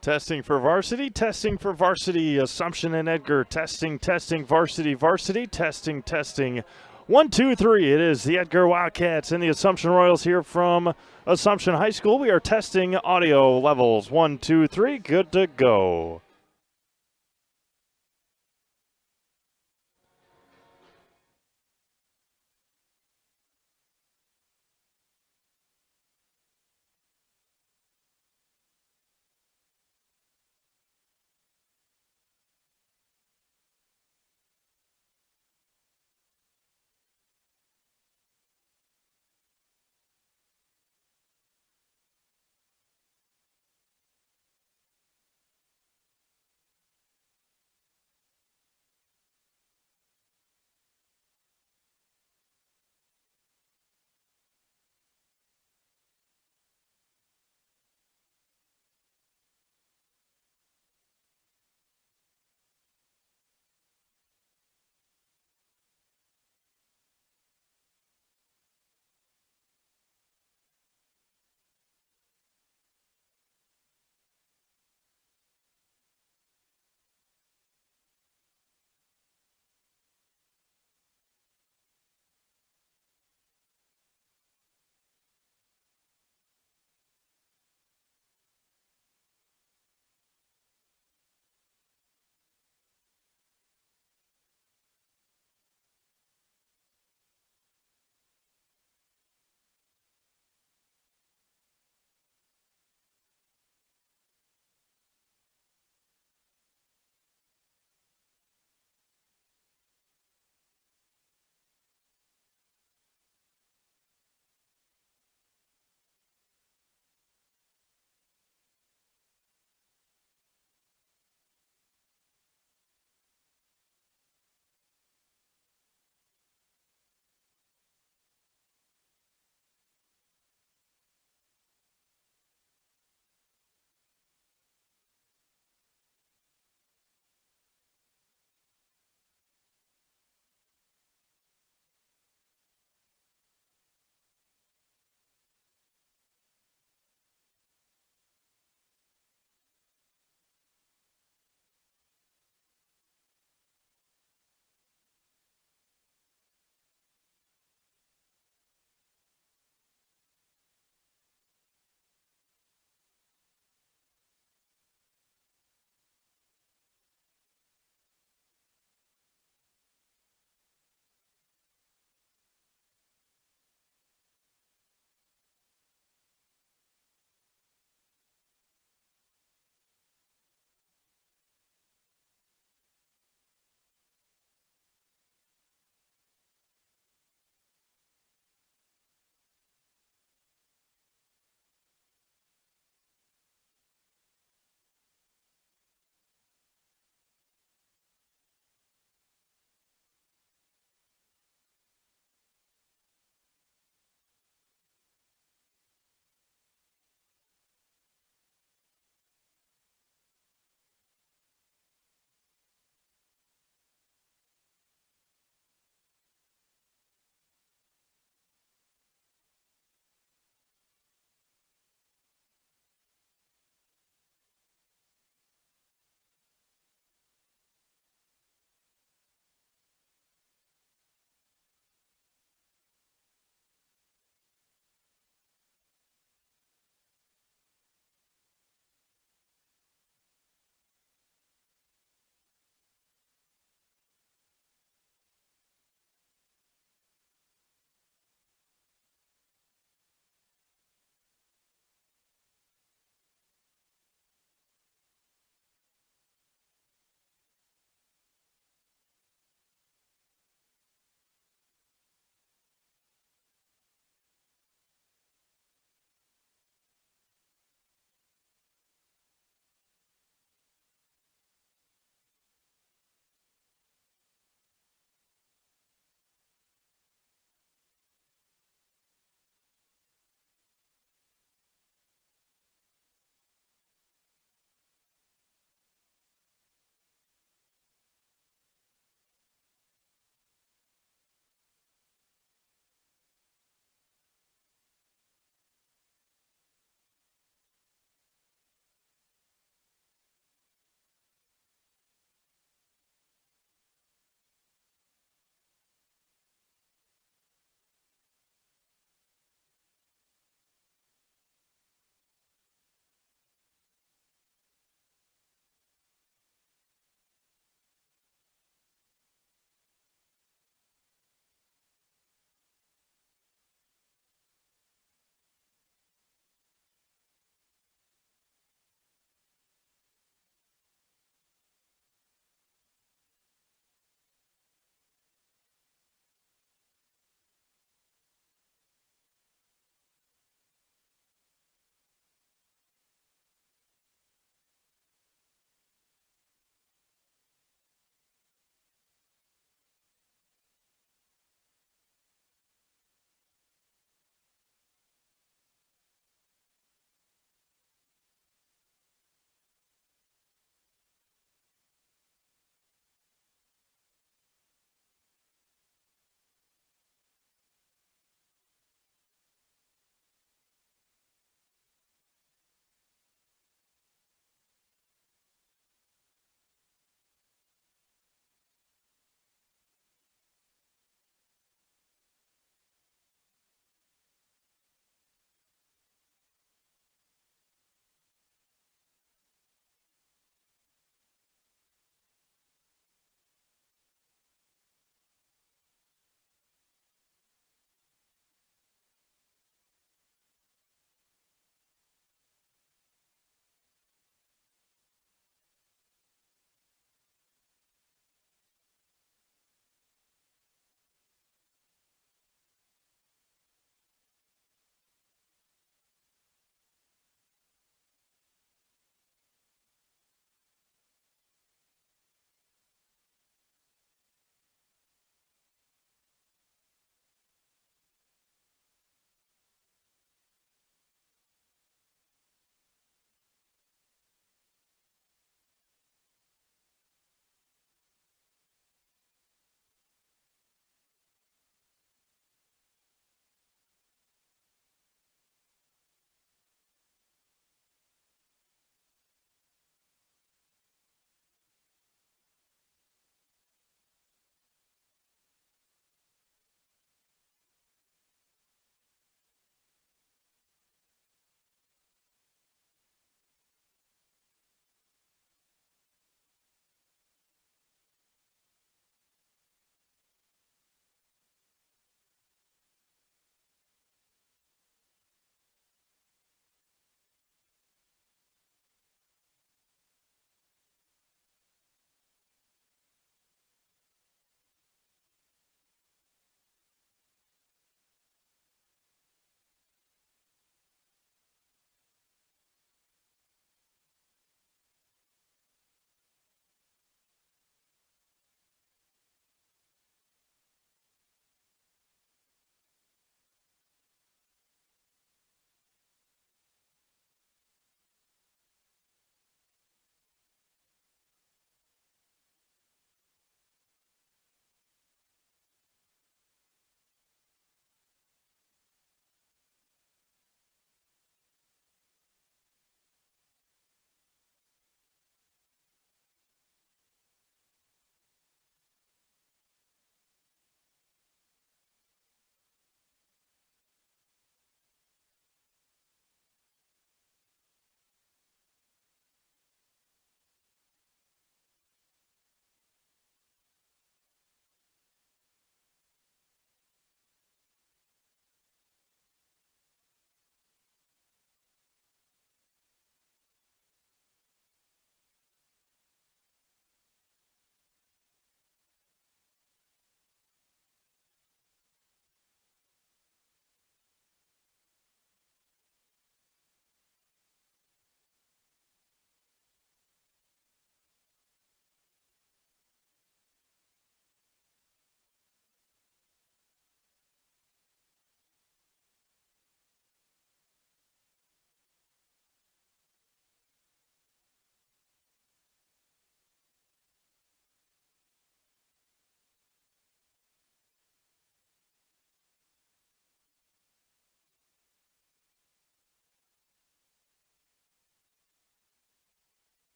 Testing for varsity, Assumption and Edgar, testing, varsity, testing. 1, 2, 3, it is the Edgar Wildcats and the Assumption Royals here from Assumption High School. We are testing audio levels. 1, 2, 3, good to go.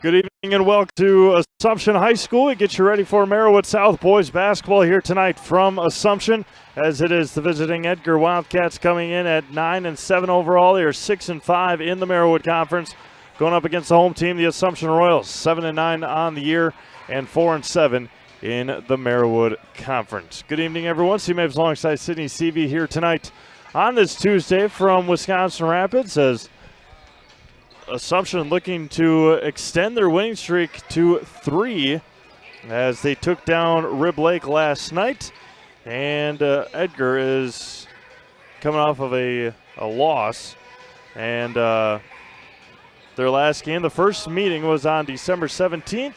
Good evening and welcome to Assumption High School. We get you ready for Merriwood South boys basketball here tonight from Assumption, as it is the visiting Edgar Wildcats coming in at 9-7 overall. They are 6-5 in the Merriwood Conference, going up against the home team, the Assumption Royals, 7-9 on the year and 4-7 in the Merriwood Conference. Good evening, everyone. C-Mapes alongside Sydney Seavey here tonight on this Tuesday from Wisconsin Rapids, as Assumption looking to extend their winning streak to 3 as they took down Rib Lake last night. And Edgar is coming off of a loss. And their last game, the first meeting, was on December 17th.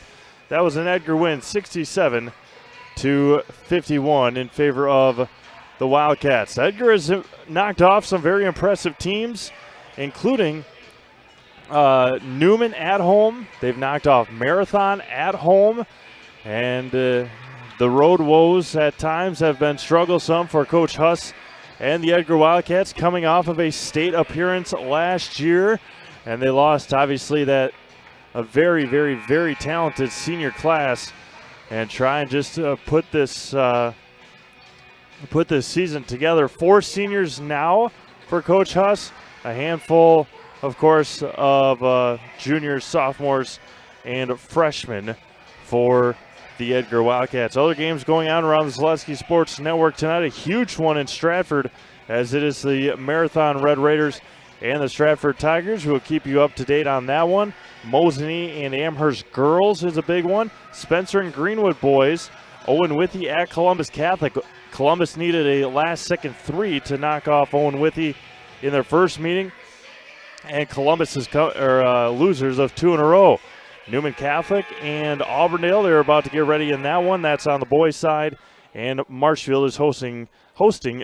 That was an Edgar win, 67-51 in favor of the Wildcats. Edgar has knocked off some very impressive teams, including Newman at home. They've knocked off Marathon at home, and the road woes at times have been strugglesome for Coach Huss and the Edgar Wildcats, coming off of a state appearance last year, and they lost obviously a very, very, very talented senior class, and try and just put this season together. 4 seniors now for Coach Huss, a handful, of course, of juniors, sophomores, and freshmen for the Edgar Wildcats. Other games going on around the Zaleski Sports Network tonight. A huge one in Stratford, as it is the Marathon Red Raiders and the Stratford Tigers. We'll keep you up to date on that one. Mosinee and Amherst girls is a big one. Spencer and Greenwood boys. Owen Withy at Columbus Catholic. Columbus needed a last-second 3 to knock off Owen Withy in their first meeting, and Columbus is losers of 2 in a row. Newman Catholic and Auburndale, they're about to get ready in that one. That's on the boys' side. And Marshfield is hosting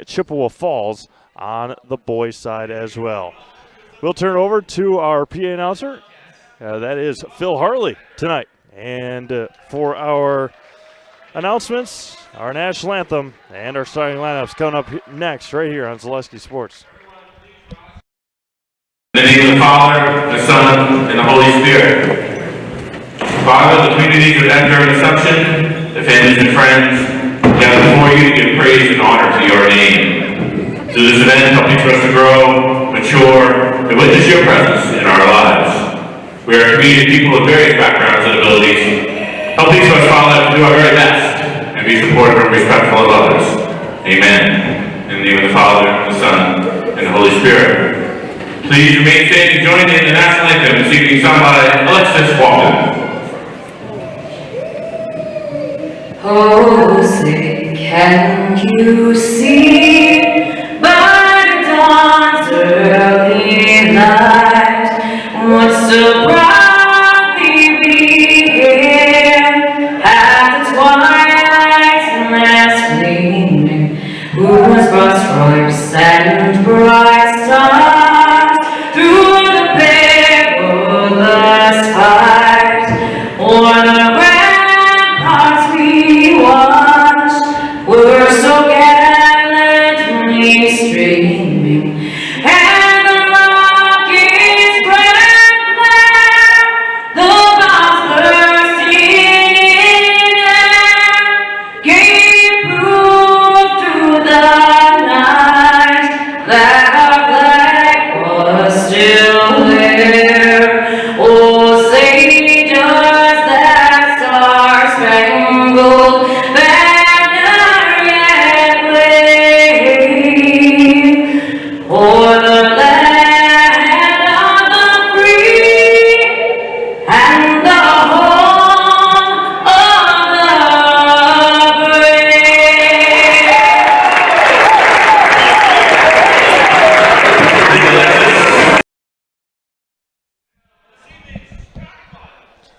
Chippewa Falls on the boys' side as well. We'll turn it over to our PA announcer. That is Phil Hartley tonight. And for our announcements, our national anthem, and our starting lineups coming up next right here on Zaleski Sports. In the name of the Father, the Son, and the Holy Spirit. Father, the communities of Edgar and Assumption, the families and friends, gather before you to give praise and honor to your name. Through this event, help each of us to grow, mature, and witness your presence in our lives. We are a community of people of various backgrounds and abilities. Help each of us, Father, to do our very best and be supportive and respectful of others. Amen. In the name of the Father, the Son, and the Holy Spirit. Please remain standing and join in the national anthem this evening, sung by Alexis Walton. Oh, say, can you see by the dawn's early light what so proudly began at the twilight's last gleaming, who has brought stripes and bright stars through the perilous fight, o'er the ramparts we watched were so gallantly streaming, and the rocket's bright flare, the bombs bursting in air, gave proof through the night that our flag was still there. Oh, say does that star-spangled banner yet wave o'er the land of the free and the home of the brave?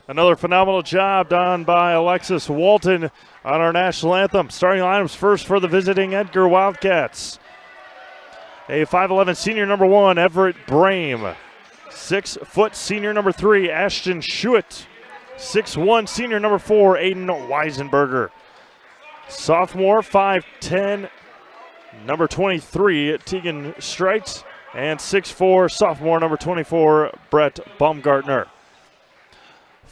Another phenomenal job done by Alexis Walton on our national anthem. Starting lineups first for the visiting Edgar Wildcats. A 5'11 senior number 1, Everett Brame. 6' senior number 3, Ashton Schuett. 6'1 senior number 4, Aiden Weisenberger. Sophomore 5'10 number 23, Tegan Streitz. And 6'4 sophomore number 24, Brett Baumgartner.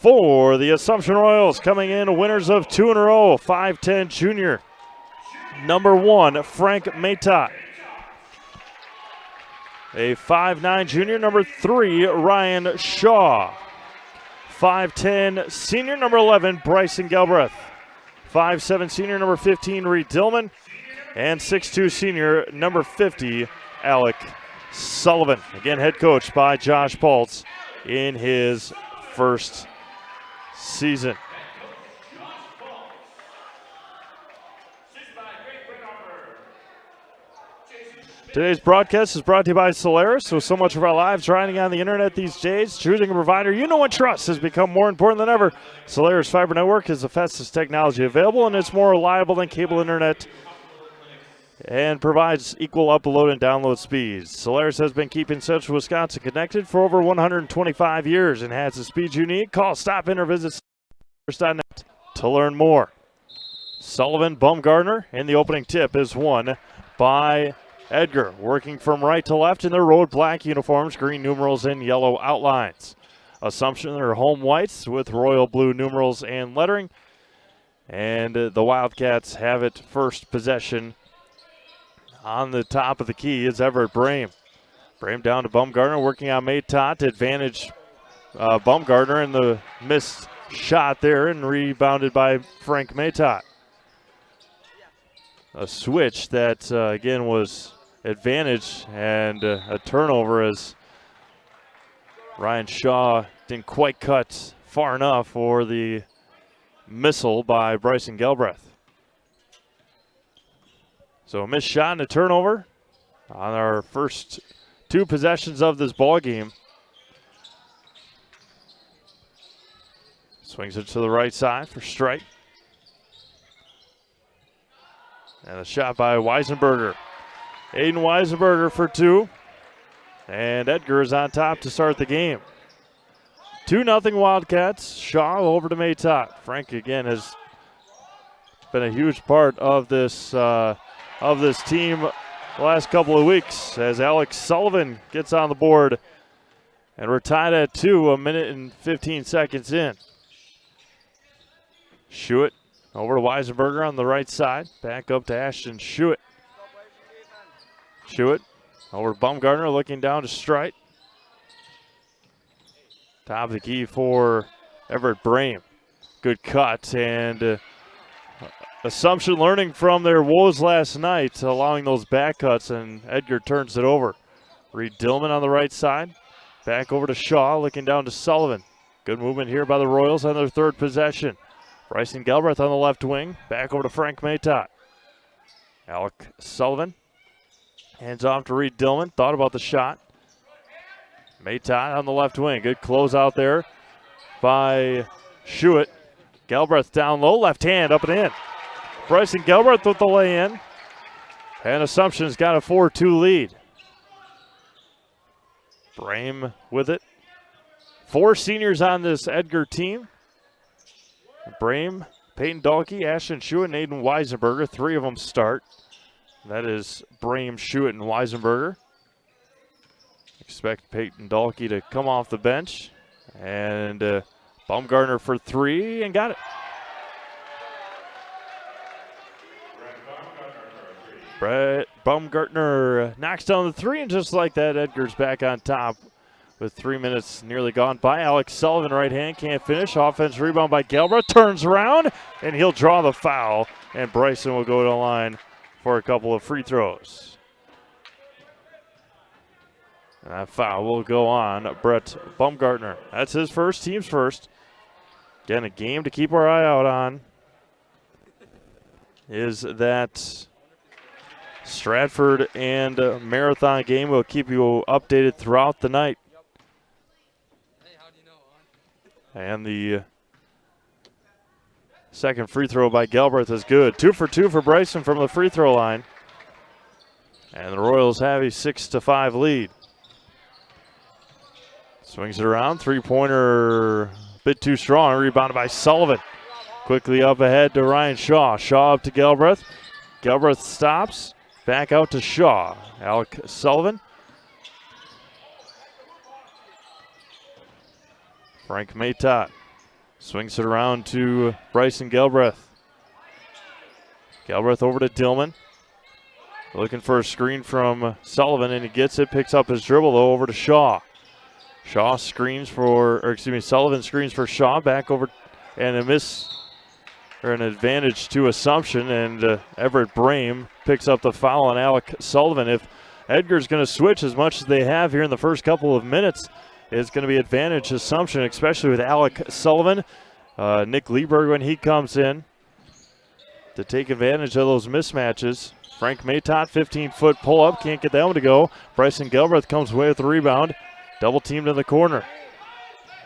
for the Assumption Royals, coming in winners of 2 in a row, 5'10" junior, number 1, Frank Maytott. A 5'9" junior, number 3, Ryan Shaw. 5'10" senior, number 11, Bryson Galbraith. 5'7" senior, number 15, Reed Dillman. And 6'2" senior, number 50, Alec Sullivan. Again, head coached by Josh Paltz in his first season. Today's broadcast is brought to you by Solaris. With so much of our lives riding on the internet these days, choosing a provider you know and trust has become more important than ever. Solaris Fiber Network is the fastest technology available, and it's more reliable than cable internet and provides equal upload and download speeds. Solaris has been keeping Central Wisconsin connected for over 125 years and has the speeds you need. Call, stop in, or visit Solaris.net to learn more. Sullivan, Baumgartner, and the opening tip is won by Edgar, working from right to left in their road black uniforms, green numerals and yellow outlines. Assumption are home whites with royal blue numerals and lettering. And the Wildcats have it first possession. On the top of the key is Everett Brame. Brame down to Baumgartner, working on Maytott. Advantage Baumgartner, and the missed shot there, and rebounded by Frank Maytott. A switch that, again, was advantage, and a turnover as Ryan Shaw didn't quite cut far enough for the missile by Bryson Galbraith. So a missed shot and a turnover on our first 2 possessions of this ball game. Swings it to the right side for strike. And a shot by Weisenberger. Aiden Weisenberger for 2. And Edgar is on top to start the game. 2-0 Wildcats. Shaw over to Maytott. Frank again has been a huge part of this team the last couple of weeks as Alec Sullivan gets on the board. And we're tied at 2, 1 minute and 15 seconds in. Schuett over to Weisenberger on the right side. Back up to Ashton Schuett. Schuett over to Baumgartner, looking down to Strite. Top of the key for Everett Brame. Good cut, and Assumption learning from their woes last night, allowing those back cuts, and Edgar turns it over. Reed Dillman on the right side. Back over to Shaw, looking down to Sullivan. Good movement here by the Royals on their third possession. Bryson Galbraith on the left wing. Back over to Frank Maytott. Alec Sullivan hands off to Reed Dillman. Thought about the shot. Maytott on the left wing. Good close out there by Schuett. Galbraith down low. Left hand up and in. Bryson Galbraith with the lay-in. And Assumption's got a 4-2 lead. Brame with it. 4 seniors on this Edgar team. Brame, Peyton Dahlke, Ashton Schuett, and Aiden Weisenberger. 3 of them start. That is Brame, Schuett, and Weisenberger. Expect Peyton Dahlke to come off the bench. And Baumgartner for 3, and got it. Brett Baumgartner knocks down the 3, and just like that, Edgar's back on top with 3 minutes nearly gone by. Alex Sullivan, right hand, can't finish. Offense rebound by Galbraith, turns around, and he'll draw the foul, and Bryson will go to the line for a couple of free throws. And that foul will go on Brett Baumgartner. That's his first, team's first. Again, a game to keep our eye out on is that Stratford and Marathon game. Will keep you updated throughout the night. And the second free throw by Galbraith is good. 2 for 2 for Bryson from the free throw line. And the Royals have a 6-5 lead. Swings it around. Three-pointer a bit too strong. Rebounded by Sullivan. Quickly up ahead to Ryan Shaw. Shaw up to Galbraith. Galbraith stops. Back out to Shaw. Alec Sullivan. Frank Maytott. Swings it around to Bryson Galbraith. Galbraith over to Dillman. Looking for a screen from Sullivan, and he gets it. Picks up his dribble, though, over to Shaw. Shaw screens for, or excuse me, Sullivan screens for Shaw. Back over, and a miss, or an advantage to Assumption, and Everett Brame picks up the foul on Alec Sullivan. If Edgar's going to switch as much as they have here in the first couple of minutes, it's going to be advantage Assumption, especially with Alec Sullivan. Nick Lieberg, when he comes in to take advantage of those mismatches. Frank Matot, 15-foot pull-up, can't get that one to go. Bryson Galbraith comes away with the rebound. Double teamed in the corner.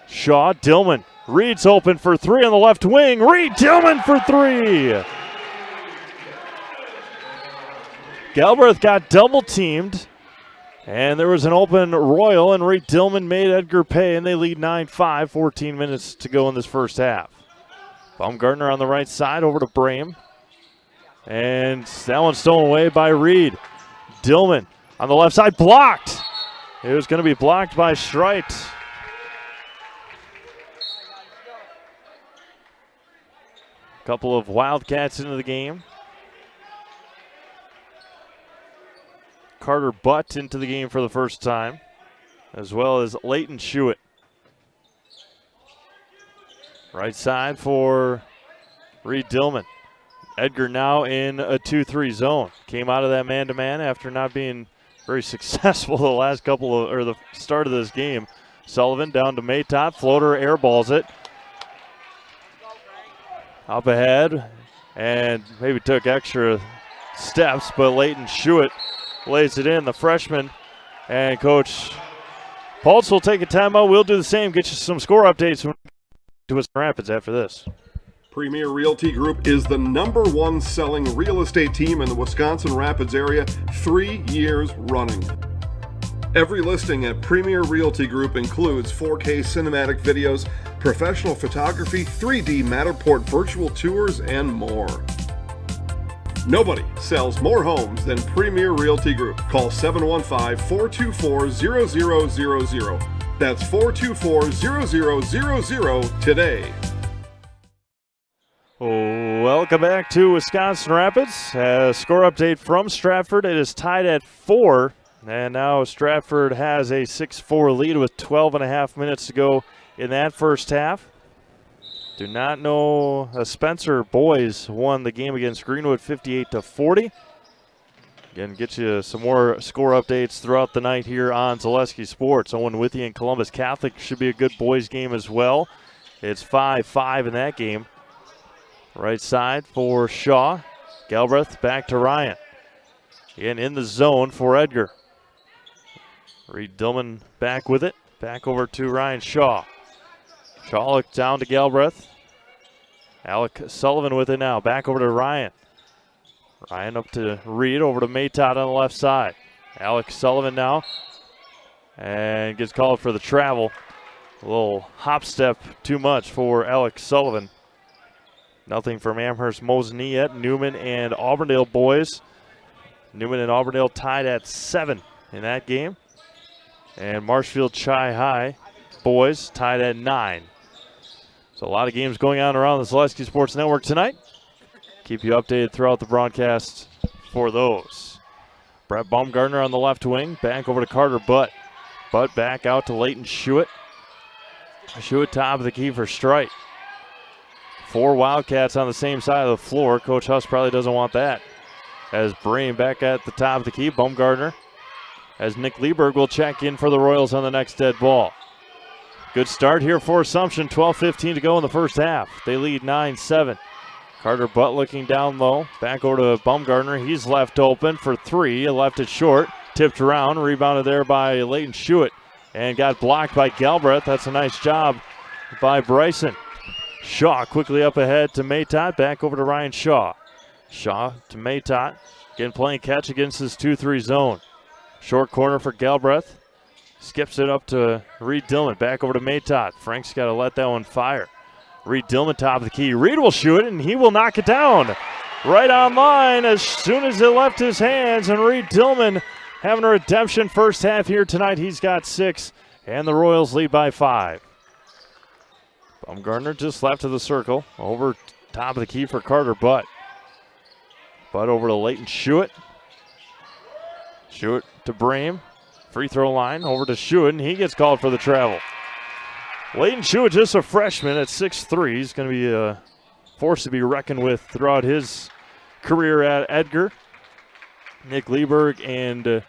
Shaw, Dillman. Reed's open for three on the left wing. Reed Dillman for three. Galbraith got double teamed, and there was an open Royal, and Reed Dillman made Edgar pay, and they lead 9-5, 14 minutes to go in this first half. Baumgartner on the right side over to Brame. And that one's stolen away by Reed. Dillman on the left side, blocked. It was going to be blocked by Streit. Couple of Wildcats into the game. Carter Butt into the game for the first time, as well as Leighton Schuett. Right side for Reed Dillman. Edgar now in a 2-3 zone. Came out of that man-to-man after not being very successful the last couple of, or the start of this game. Sullivan down to Matot. Floater airballs it. Up ahead, and maybe took extra steps, but Leighton Schuett lays it in, the freshman. And Coach Pulse will take a timeout. We'll do the same. Get you some score updates to Wisconsin Rapids after this. Premier Realty Group is the #1 selling real estate team in the Wisconsin Rapids area 3 years running. Every listing at Premier Realty Group includes 4K cinematic videos, professional photography, 3D Matterport virtual tours, and more. Nobody sells more homes than Premier Realty Group. Call 715-424-0000. That's 424-0000 today. Welcome back to Wisconsin Rapids. Score update from Stratford. It is tied at 4, and now Stratford has a 6-4 lead with 12.5 minutes to go in that first half. Do not know, Spencer boys won the game against Greenwood 58-40. Again, get you some more score updates throughout the night here on Zaleski Sports. Owen Withy and Columbus Catholic should be a good boys game as well. It's 5-5 in that game. Right side for Shaw. Galbraith back to Ryan. Again in the zone for Edgar. Reed Dillman back with it. Back over to Ryan Shaw. Shaw looks down to Galbraith. Alec Sullivan with it now. Back over to Ryan. Ryan up to Reed. Over to Matot on the left side. Alec Sullivan now. And gets called for the travel. A little hop step too much for Alec Sullivan. Nothing from Amherst Mosinee yet. Newman and Auburndale boys. Newman and Auburndale tied at 7 in that game. And Marshfield Chi High boys tied at 9. So a lot of games going on around the Zaleski Sports Network tonight. Keep you updated throughout the broadcast for those. Brett Baumgartner on the left wing. Back over to Carter Butt. Butt back out to Leighton Schuett. Schuett top of the key for Streit. 4 Wildcats on the same side of the floor. Coach Huss probably doesn't want that. As Brame back at the top of the key. Baumgartner. As Nick Lieberg will check in for the Royals on the next dead ball. Good start here for Assumption. 12:15 to go in the first half. They lead 9-7. Carter Butt looking down low. Back over to Baumgartner. He's left open for 3. Left it short. Tipped around. Rebounded there by Leighton Schuett. And got blocked by Galbraith. That's a nice job by Bryson. Shaw quickly up ahead to Matot. Back over to Ryan Shaw. Shaw to Matot. Again playing catch against this 2-3 zone. Short corner for Galbraith. Skips it up to Reed Dillman. Back over to Matot. Frank's got to let that one fire. Reed Dillman top of the key. Reed will shoot it, and he will knock it down. Right on line as soon as it left his hands. And Reed Dillman having a redemption first half here tonight. He's got 6, and the Royals lead by 5. Baumgartner just left of the circle. Over top of the key for Carter Butt. Butt over to Leighton Schuett. Schuett to Brame. Free throw line over to Schuett, and he gets called for the travel. Leighton Schuett, just a freshman at 6'3". He's going to be a force to be reckoned with throughout his career at Edgar. Nick Lieberg and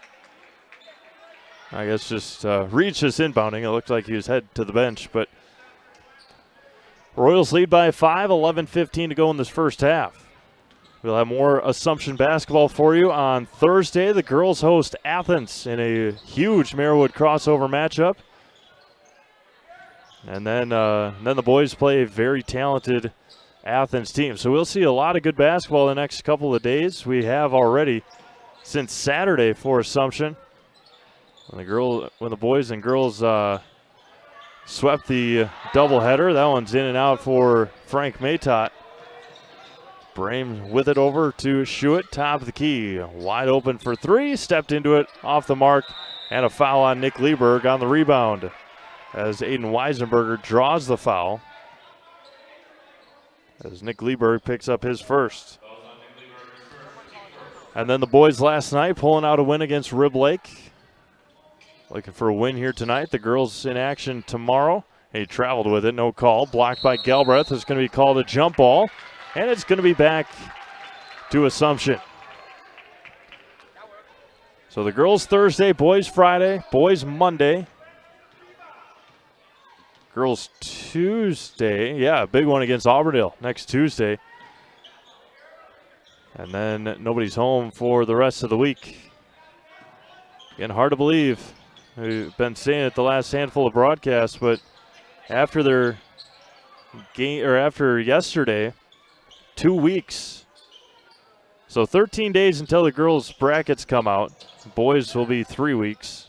I guess just Reach just inbounding. It looked like he was headed to the bench, but Royals lead by 5, 11:15 to go in this first half. We'll have more Assumption basketball for you on Thursday. The girls host Athens in a huge Marywood crossover matchup. And then the boys play a very talented Athens team. So we'll see a lot of good basketball the next couple of days. We have already since Saturday for Assumption. When the boys and girls swept the doubleheader. That one's in and out for Frank Matot. Brame with it over to Schuett, top of the key. Wide open for three, stepped into it, off the mark, and a foul on Nick Lieberg on the rebound as Aiden Weisenberger draws the foul. As Nick Lieberg picks up his first. And then the boys last night pulling out a win against Rib Lake. Looking for a win here tonight. The girls in action tomorrow. He traveled with it, no call. Blocked by Galbraith. It's going to be called a jump ball. And it's going to be back to Assumption. So the girls Thursday, boys Friday, boys Monday. Girls Tuesday. Yeah, a big one against Auburndale next Tuesday. And then nobody's home for the rest of the week. Again, hard to believe. We've been saying it the last handful of broadcasts, but after their game, or after yesterday, 2 weeks. So 13 days until the girls' brackets come out. Boys will be 3 weeks.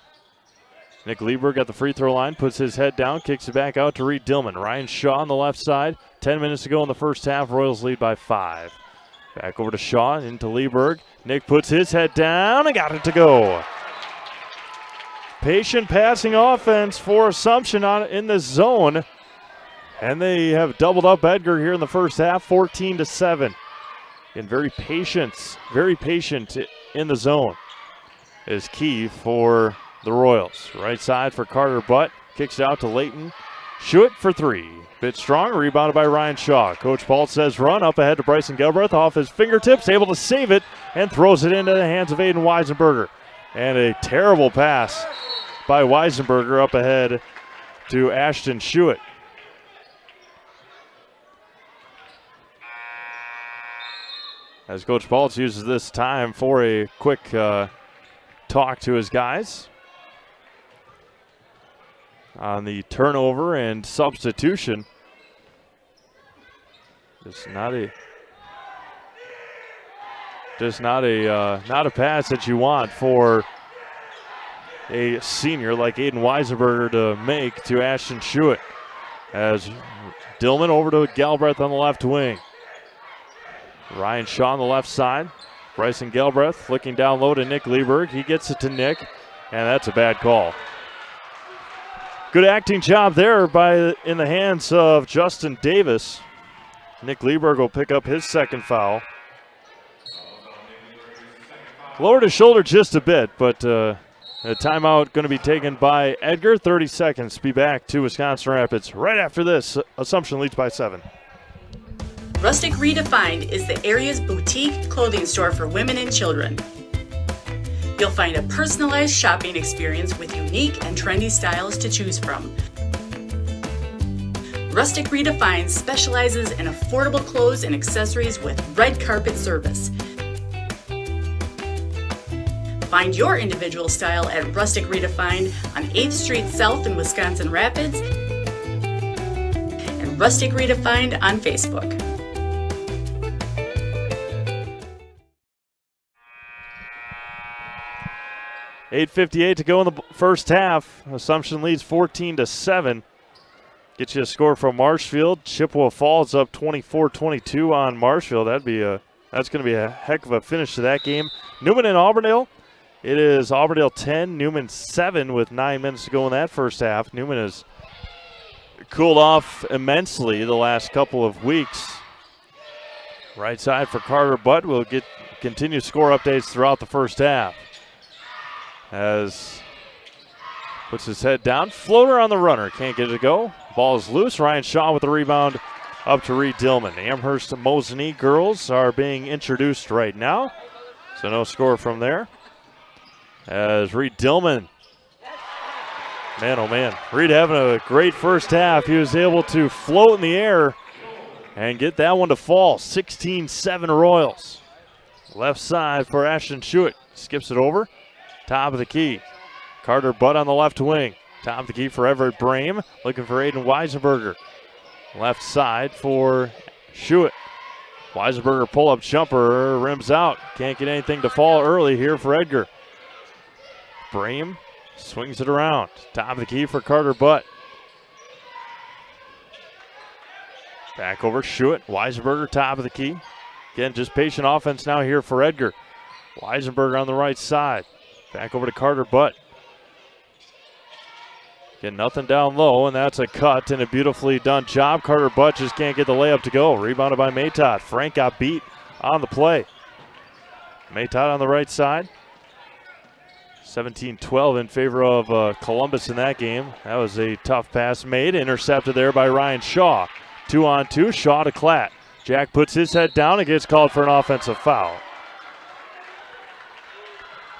Nick Lieberg at the free throw line, puts his head down, kicks it back out to Reed Dillman. Ryan Shaw on the left side. 10 minutes to go in the first half. Royals lead by 5. Back over to Shaw, into Lieberg. Nick puts his head down and got it to go. Patient passing offense for Assumption in the zone. And they have doubled up Edgar here in the first half, 14-7. And very patient in the zone is key for the Royals. Right side for Carter Butt. Kicks it out to Leighton. Schuett for three. Bit strong, rebounded by Ryan Shaw. Coach Paul says run up ahead to Bryson Galbraith off his fingertips, able to save it and throws it into the hands of Aiden Weisenberger. And a terrible pass by Weisenberger up ahead to Ashton Schuett. As Coach Baltz uses this time for a quick talk to his guys on the turnover and substitution. Not a pass that you want for a senior like Aiden Weisenberger to make to Ashton Schuett. As Dillman over to Galbraith on the left wing. Ryan Shaw on the left side. Bryson Galbraith looking down low to Nick Lieberg. He gets it to Nick, and that's a bad call. Good acting job there in the hands of Justin Davis. Nick Lieberg will pick up his second foul. Lowered his shoulder just a bit, but a timeout going to be taken by Edgar. 30 seconds. Be back to Wisconsin Rapids right after this. Assumption leads by 7. Rustic Redefined is the area's boutique clothing store for women and children. You'll find a personalized shopping experience with unique and trendy styles to choose from. Rustic Redefined specializes in affordable clothes and accessories with red carpet service. Find your individual style at Rustic Redefined on 8th Street South in Wisconsin Rapids and Rustic Redefined on Facebook. $8:58 to go in the first half. Assumption leads 14-7. Get you a score from Marshfield. Chippewa Falls up 24-22 on Marshfield. That's going to be a heck of a finish to that game. Newman and Auburndale. It is Auburndale 10, Newman 7 with 9 minutes to go in that first half. Newman has cooled off immensely the last couple of weeks. Right side for Carter Butt. We'll continue score updates throughout the first half. As puts his head down. Floater on the runner. Can't get it to go. Ball is loose. Ryan Shaw with the rebound up to Reed Dillman. The Amherst Mosinee girls are being introduced right now. So no score from there. As Reed Dillman, man, oh man, Reed having a great first half. He was able to float in the air and get that one to fall. 16-7 Royals. Left side for Ashton Schuett. Skips it over. Top of the key. Carter Butt on the left wing. Top of the key for Everett Brame. Looking for Aiden Weisenberger. Left side for Schuett. Weisenberger pull-up jumper. Rims out. Can't get anything to fall early here for Edgar. Brame swings it around. Top of the key for Carter Butt. Back over Schuett. Weisenberger top of the key. Again, just patient offense now here for Edgar. Weisenberger on the right side. Back over to Carter Butt. Again, nothing down low, and that's a cut and a beautifully done job. Carter Butt just can't get the layup to go. Rebounded by Maytott. Frank got beat on the play. Maytott on the right side. 17-12 in favor of Columbus in that game. That was a tough pass made. Intercepted there by Ryan Shaw. 2-on-2, Shaw to Klatt. Jack puts his head down and gets called for an offensive foul.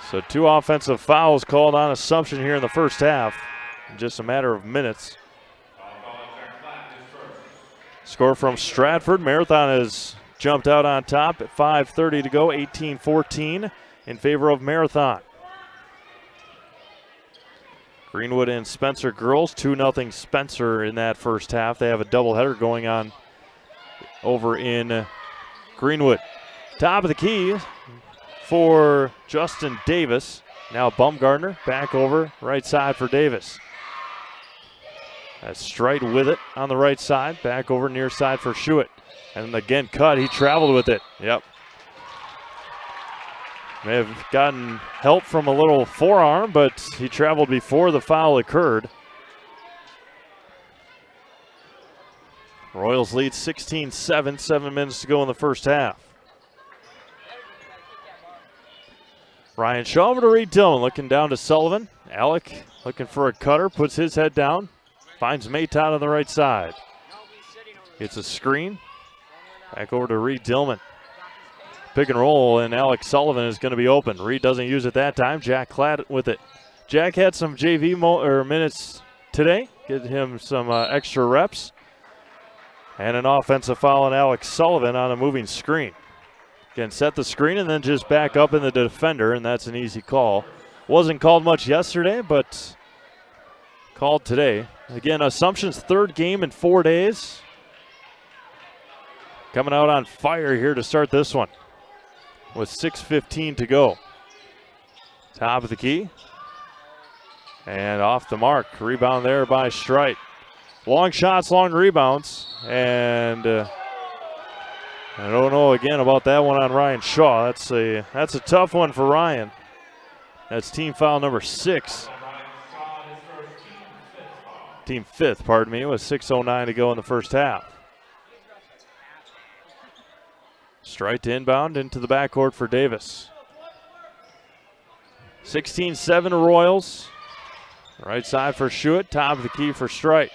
So 2 offensive fouls called on Assumption here in the first half. In just a matter of minutes. Score from Stratford. Marathon has jumped out on top at 5:30 to go. 18-14 in favor of Marathon. Greenwood and Spencer girls. 2-0 Spencer in that first half. They have a doubleheader going on over in Greenwood. Top of the key for Justin Davis. Now Baumgartner back over right side for Davis. That's Strite with it on the right side. Back over near side for Schuett. And again cut. He traveled with it. Yep. May have gotten help from a little forearm, but he traveled before the foul occurred. Royals lead 16-7, 7 minutes to go in the first half. Ryan Shaw over to Reed Dillman, looking down to Sullivan. Alec looking for a cutter, puts his head down, finds Maytott on the right side. Gets a screen, back over to Reed Dillman. Pick and roll, and Alec Sullivan is going to be open. Reed doesn't use it that time. Jack Klatt with it. Jack had some JV minutes today. Get him some extra reps. And an offensive foul on Alex Sullivan on a moving screen. Again, set the screen and then just back up in the defender, and that's an easy call. Wasn't called much yesterday, but called today. Again, Assumption's 3rd game in 4 days. Coming out on fire here to start this one with 6:15 to go. Top of the key. And off the mark. Rebound there by Strite. Long shots, long rebounds. And I don't know again about that one on Ryan Shaw. That's a tough one for Ryan. That's team foul number 6. Team 5th, pardon me, with 6:09 to go in the first half. Strite to inbound into the backcourt for Davis. 16-7 Royals. Right side for Schuett, top of the key for Strite.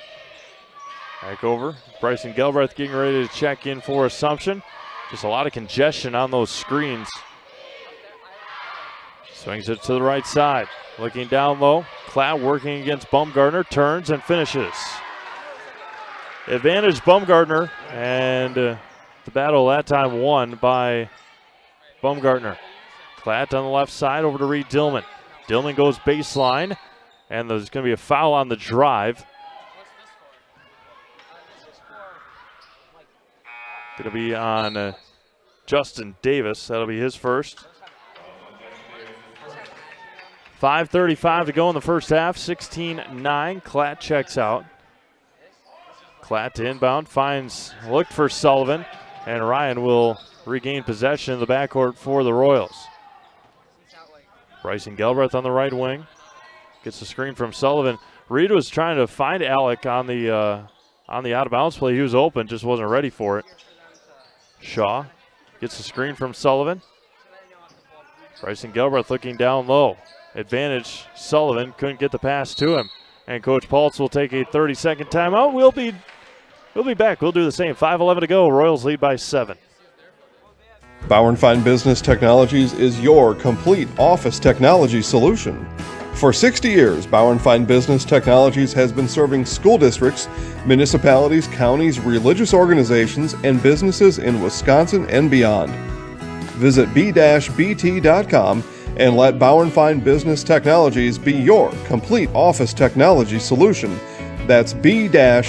Back over. Bryson Gelbreth getting ready to check in for Assumption. Just a lot of congestion on those screens. Swings it to the right side. Looking down low. Klatt working against Baumgartner. Turns and finishes. Advantage Baumgartner, and the battle that time won by Baumgartner. Klatt on the left side over to Reed Dillman. Dillman goes baseline, and there's going to be a foul on the drive. Going to be on Justin Davis. That'll be his first. 5:35 to go in the first half. 16-9. Klatt checks out. Klatt to inbound. Looked for Sullivan. And Ryan will regain possession in the backcourt for the Royals. Bryson Gelbreth on the right wing. Gets the screen from Sullivan. Reed was trying to find Alec on the out of bounds play. He was open, just wasn't ready for it. Shaw gets the screen from Sullivan. Bryson Gelbreth looking down low. Advantage, Sullivan couldn't get the pass to him. And Coach Paltz will take a 30-second timeout. We'll be back. We'll do the same. 5:11 to go. Royals lead by 7. Bauer & Fine Business Technologies is your complete office technology solution. For 60 years, Bauer & Fine Business Technologies has been serving school districts, municipalities, counties, religious organizations, and businesses in Wisconsin and beyond. Visit b-bt.com and let Bauer & Fine Business Technologies be your complete office technology solution. That's b-bt.com.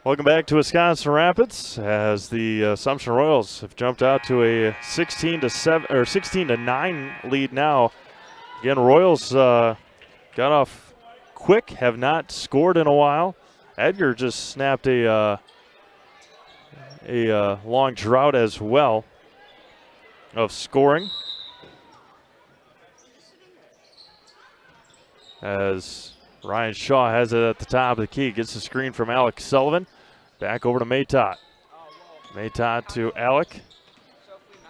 Welcome back to Wisconsin Rapids as the Assumption Royals have jumped out to a 16-7 or 16-9 lead now. Again, Royals got off quick, have not scored in a while. Edgar just snapped a long drought as well of scoring. As Ryan Shaw has it at the top of the key, gets the screen from Alec Sullivan. Back over to Maytott. Maytott to Alec.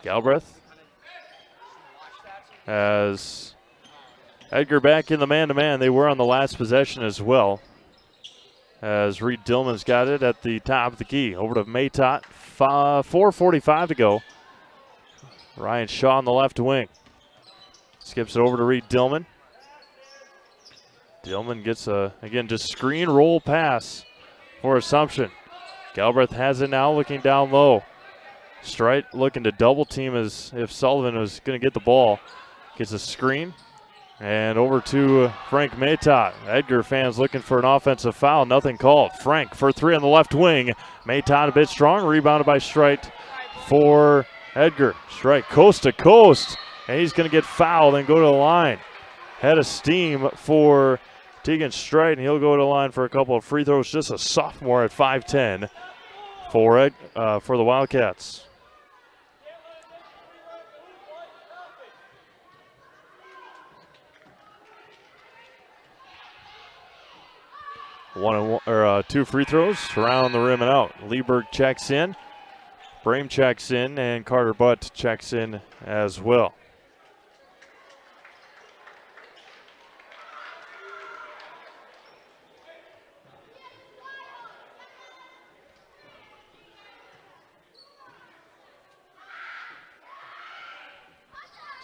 Galbraith. As Edgar back in the man-to-man. They were on the last possession as well. As Reed Dillman's got it at the top of the key. Over to Maytott. 4:45 to go. Ryan Shaw on the left wing. Skips it over to Reed Dillman. Dillman gets again, just screen roll pass for Assumption. Galbraith has it now, looking down low. Strite looking to double team as if Sullivan was going to get the ball. Gets a screen. And over to Frank Maytott. Edgar fans looking for an offensive foul. Nothing called. Frank for 3 on the left wing. Maytott a bit strong. Rebounded by Strite for Edgar. Strite coast to coast. And he's going to get fouled and go to the line. Head of steam for Tegan Strite, and he'll go to the line for a couple of free throws. Just a sophomore at 5'10" for the Wildcats. Two free throws around the rim and out. Lieberg checks in, Brame checks in, and Carter Butt checks in as well.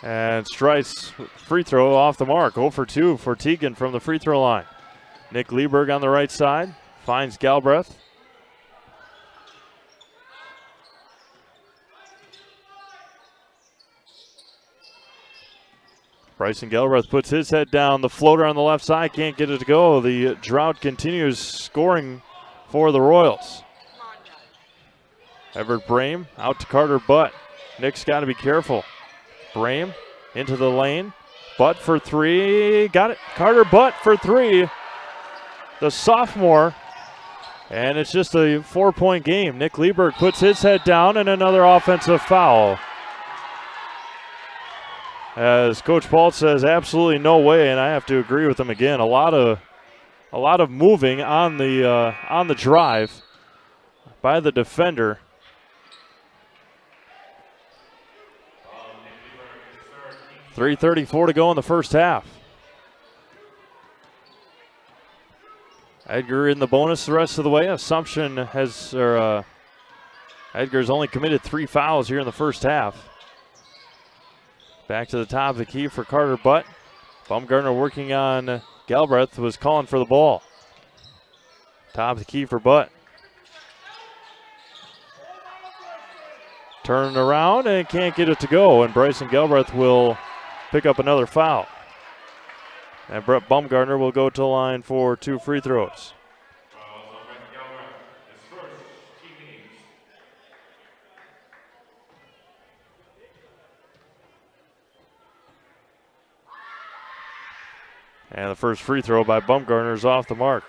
And Strite's free throw off the mark. 0 for 2 for Tegan from the free throw line. Nick Lieberg on the right side. Finds Galbraith. Bryson Galbraith puts his head down. The floater on the left side can't get it to go. The drought continues scoring for the Royals. Everett Brame out to Carter Butt. Nick's got to be careful. Brame into the lane. Butt for 3. Got it. Carter Butt for 3. The sophomore. And it's just a 4-point game. Nick Lieberg puts his head down, and another offensive foul. As Coach Paul says, absolutely no way, and I have to agree with him again. A lot of moving on the drive by the defender. .334 to go in the first half. Edgar in the bonus the rest of the way. Assumption has, Edgar's only committed 3 fouls here in the first half. Back to the top of the key for Carter Butt. Baumgartner working on Galbraith, was calling for the ball. Top of the key for Butt. Turning around and can't get it to go, and Bryson Galbraith will pick up another foul. And Brett Baumgartner will go to the line for 2 free throws. And the first free throw by Baumgartner is off the mark.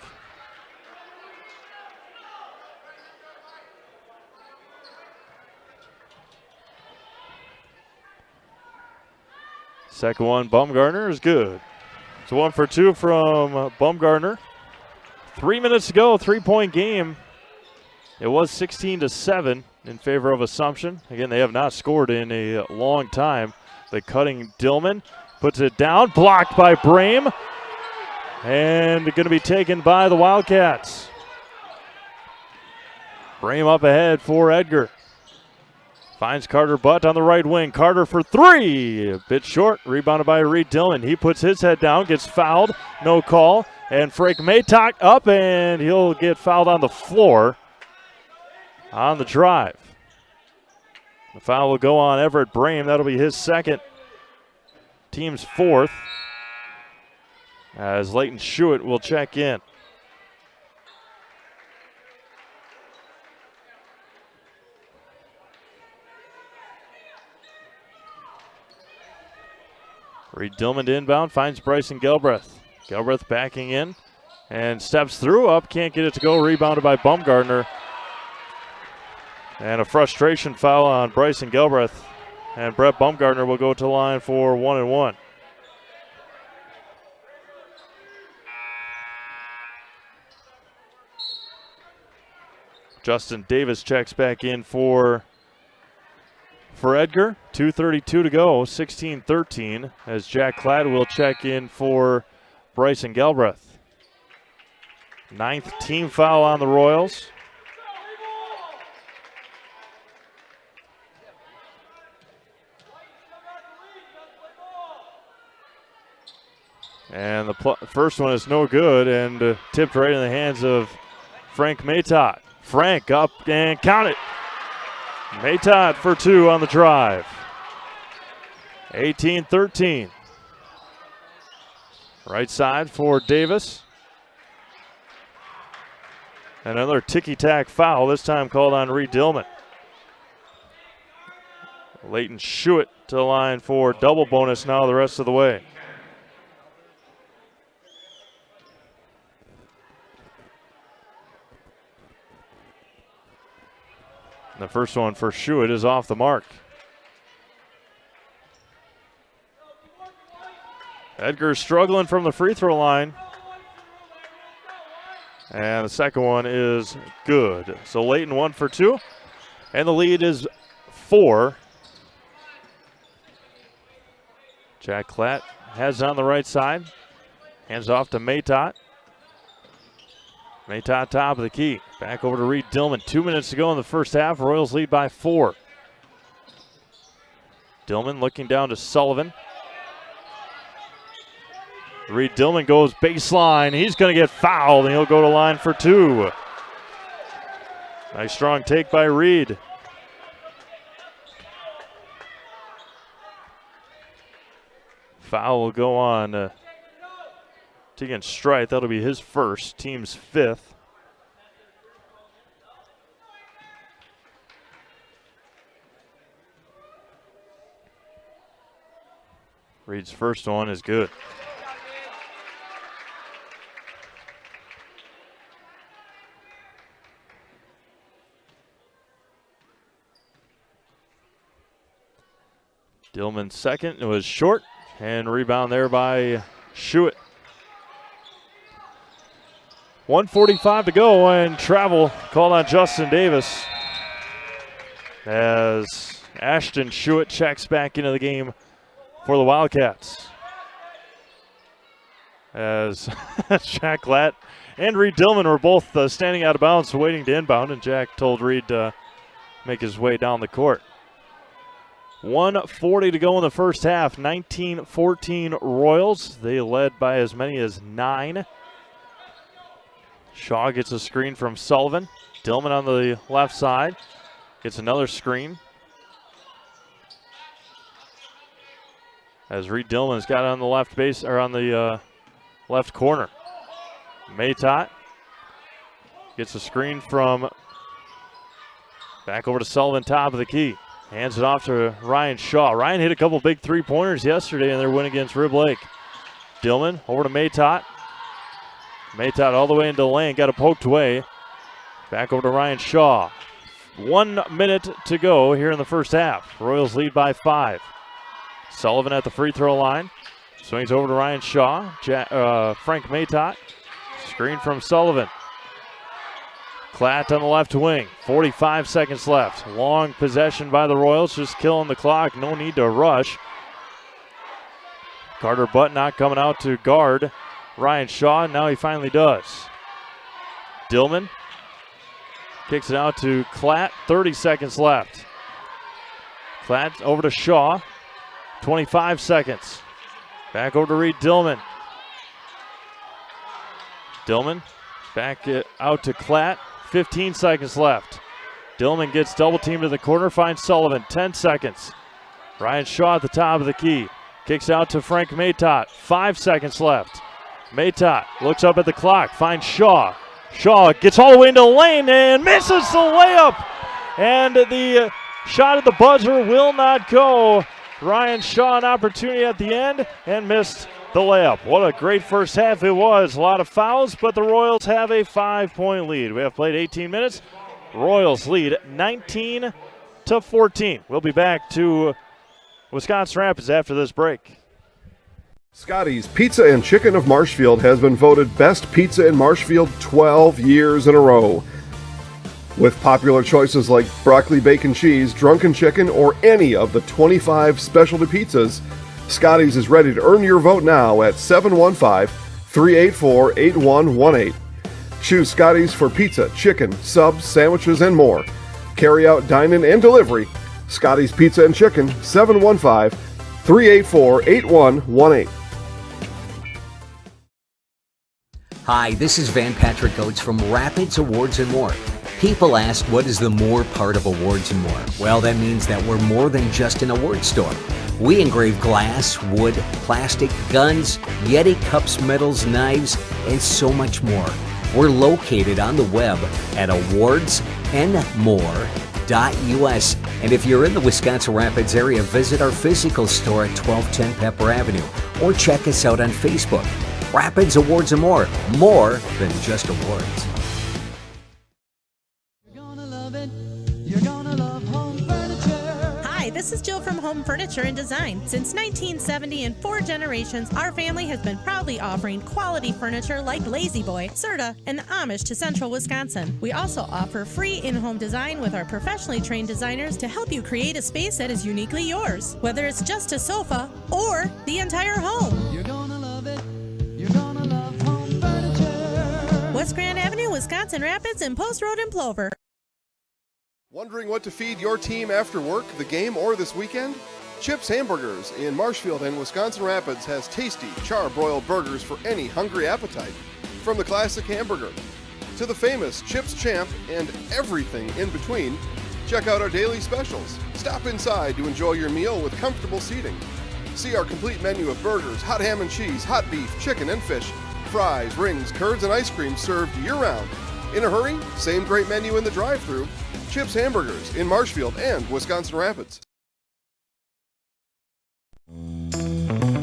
Second one, Baumgartner, is good. It's 1 for 2 from Baumgartner. 3 minutes to go, 3-point game. It was 16-7 in favor of Assumption. Again, they have not scored in a long time. The cutting Dillman puts it down, blocked by Brame, and going to be taken by the Wildcats. Brame up ahead for Edgar. Finds Carter Butt on the right wing. Carter for three. A bit short. Rebounded by Reed Dillon. He puts his head down, gets fouled. No call. And Frank Maytok up, and he'll get fouled on the floor on the drive. The foul will go on Everett Brame. That'll be his second. Team's fourth. As Leighton Schuett will check in. Reed Dillman to inbound, finds Bryson Gelbreth. Gelbreth backing in and steps through, up, can't get it to go, rebounded by Baumgartner. And a frustration foul on Bryson Gelbreth. And Brett Baumgartner will go to the line for 1-1. Justin Davis checks back in for Edgar. 2:32 to go, 16-13, as Jack Klatt will check in for Bryson Gelbreth. 9th team foul on the Royals. And the first one is no good and tipped right in the hands of Frank Maytott. Frank up and count it. Maytott for two on the drive. 18-13. Right side for Davis. Another ticky-tack foul, this time called on Reed Dillman. Leighton Schuett to the line for double bonus now the rest of the way. The first one for Schuett is off the mark. Edgar struggling from the free throw line. And the second one is good. So Leighton 1 for 2. And the lead is 4. Jack Klatt has it on the right side. Hands off to Maytott. Maytott top of the key. Back over to Reed Dillman. 2 minutes to go in the first half. Royals lead by 4. Dillman looking down to Sullivan. Reed Dillman goes baseline. He's going to get fouled, and he'll go to line for 2. Nice strong take by Reed. Foul will go on Tegan Strite. That'll be his first, team's 5th. Reed's first one is good. Dillman's second, it was short, and rebound there by Schuett. 1:45 to go, and travel called on Justin Davis as Ashton Schuett checks back into the game for the Wildcats. As Jack Klatt and Reed Dillman were both standing out of bounds waiting to inbound, and Jack told Reed to make his way down the court. 1:40 to go in the first half. 19-14 Royals. They led by as many as 9. Shaw gets a screen from Sullivan. Dillman on the left side gets another screen. As Reed Dillman's got it on the left base, or on the left corner. Maytott gets a screen from back over to Sullivan, top of the key. Hands it off to Ryan Shaw. Ryan hit a couple big three-pointers yesterday in their win against Rib Lake. Dillman over to Maytott. Maytott all the way into the lane, got it poked away. Back over to Ryan Shaw. 1 minute to go here in the first half. Royals lead by 5. Sullivan at the free throw line. Swings over to Ryan Shaw. Frank Matot. Screen from Sullivan. Klatt on the left wing. 45 seconds left. Long possession by the Royals, just killing the clock. No need to rush. Carter Buttnock coming out to guard Ryan Shaw. Now he finally does. Dillman kicks it out to Klatt. 30 seconds left. Klatt over to Shaw. 25 seconds. Back over to Reed Dillman. Dillman back out to Klatt. 15 seconds left. Dillman gets double teamed in the corner, finds Sullivan. 10 seconds. Ryan Shaw at the top of the key. Kicks out to Frank Matot. 5 seconds left. Matot looks up at the clock, finds Shaw. Shaw gets all the way into the lane and misses the layup. And the shot at the buzzer will not go. Ryan Shaw an opportunity at the end and missed the layup. What a great first half it was. A lot of fouls, but the Royals have a 5-point lead. We have played 18 minutes. Royals lead 19-14. We'll be back to Wisconsin Rapids after this break. Scotty's Pizza and Chicken of Marshfield has been voted Best Pizza in Marshfield 12 years in a row. With popular choices like broccoli, bacon, cheese, drunken chicken, or any of the 25 specialty pizzas, Scotty's is ready to earn your vote now at 715-384-8118. Choose Scotty's for pizza, chicken, subs, sandwiches, and more. Carry out, dine-in, and delivery. Scotty's Pizza and Chicken, 715-384-8118. Hi, this is Van Patrick Oates from Rapids Awards and More. People ask, what is the more part of Awards and More? Well, that means that we're more than just an award store. We engrave glass, wood, plastic, guns, Yeti cups, medals, knives, and so much more. We're located on the web at awardsandmore.us. And if you're in the Wisconsin Rapids area, visit our physical store at 1210 Pepper Avenue or check us out on Facebook. Rapids Awards and More than just awards. Hi, this is Jill from Home Furniture and Design. Since 1970, in 4 generations, our family has been proudly offering quality furniture like Lazy Boy, Serta, and Amish to Central Wisconsin. We also offer free in-home design with our professionally trained designers to help you create a space that is uniquely yours, whether it's just a sofa or the entire home. You're gonna love it. You're gonna love Home Furniture. West Grand Avenue, Wisconsin Rapids, and Post Road in Plover. Wondering what to feed your team after work, the game, or this weekend? Chips Hamburgers in Marshfield and Wisconsin Rapids has tasty, char-broiled burgers for any hungry appetite. From the classic hamburger to the famous Chips Champ and everything in between, check out our daily specials. Stop inside to enjoy your meal with comfortable seating. See our complete menu of burgers, hot ham and cheese, hot beef, chicken and fish, fries, rings, curds, and ice cream served year-round. In a hurry? Same great menu in the drive-thru. Chips Hamburgers in Marshfield and Wisconsin Rapids.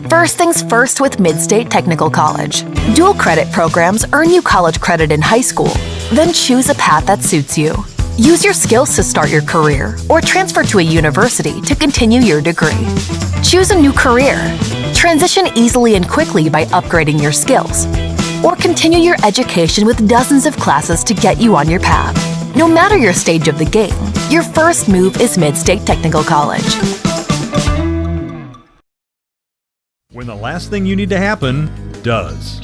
First things first with Mid-State Technical College. Dual credit programs earn you college credit in high school. Then choose a path that suits you. Use your skills to start your career or transfer to a university to continue your degree. Choose a new career. Transition easily and quickly by upgrading your skills. Or continue your education with dozens of classes to get you on your path. No matter your stage of the game, your first move is Mid-State Technical College. When the last thing you need to happen does.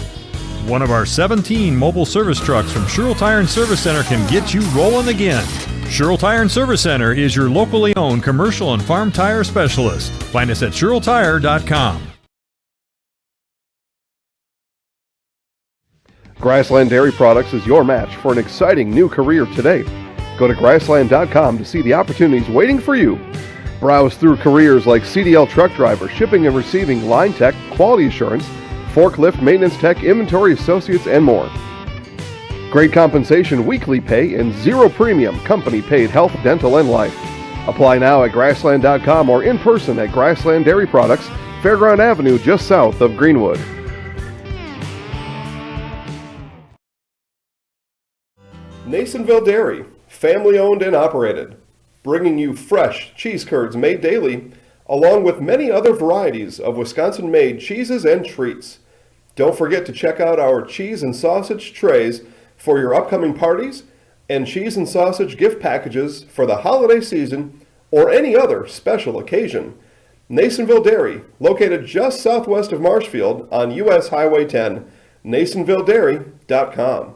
One of our 17 mobile service trucks from Sherrill Tire and Service Center can get you rolling again. Sherrill Tire and Service Center is your locally owned commercial and farm tire specialist. Find us at SherrillTire.com. Grassland Dairy Products is your match for an exciting new career today. Go to grassland.com to see the opportunities waiting for you. Browse through careers like CDL truck driver, shipping and receiving, line tech, quality assurance, forklift, maintenance tech, inventory associates, and more. Great compensation, weekly pay, and zero premium company paid health, dental, and life. Apply now at grassland.com or in person at Grassland Dairy Products, Fairground Avenue, just south of Greenwood. Nasonville Dairy, family owned and operated, bringing you fresh cheese curds made daily, along with many other varieties of Wisconsin-made cheeses and treats. Don't forget to check out our cheese and sausage trays for your upcoming parties and cheese and sausage gift packages for the holiday season or any other special occasion. Nasonville Dairy, located just southwest of Marshfield on US Highway 10, NasonvilleDairy.com.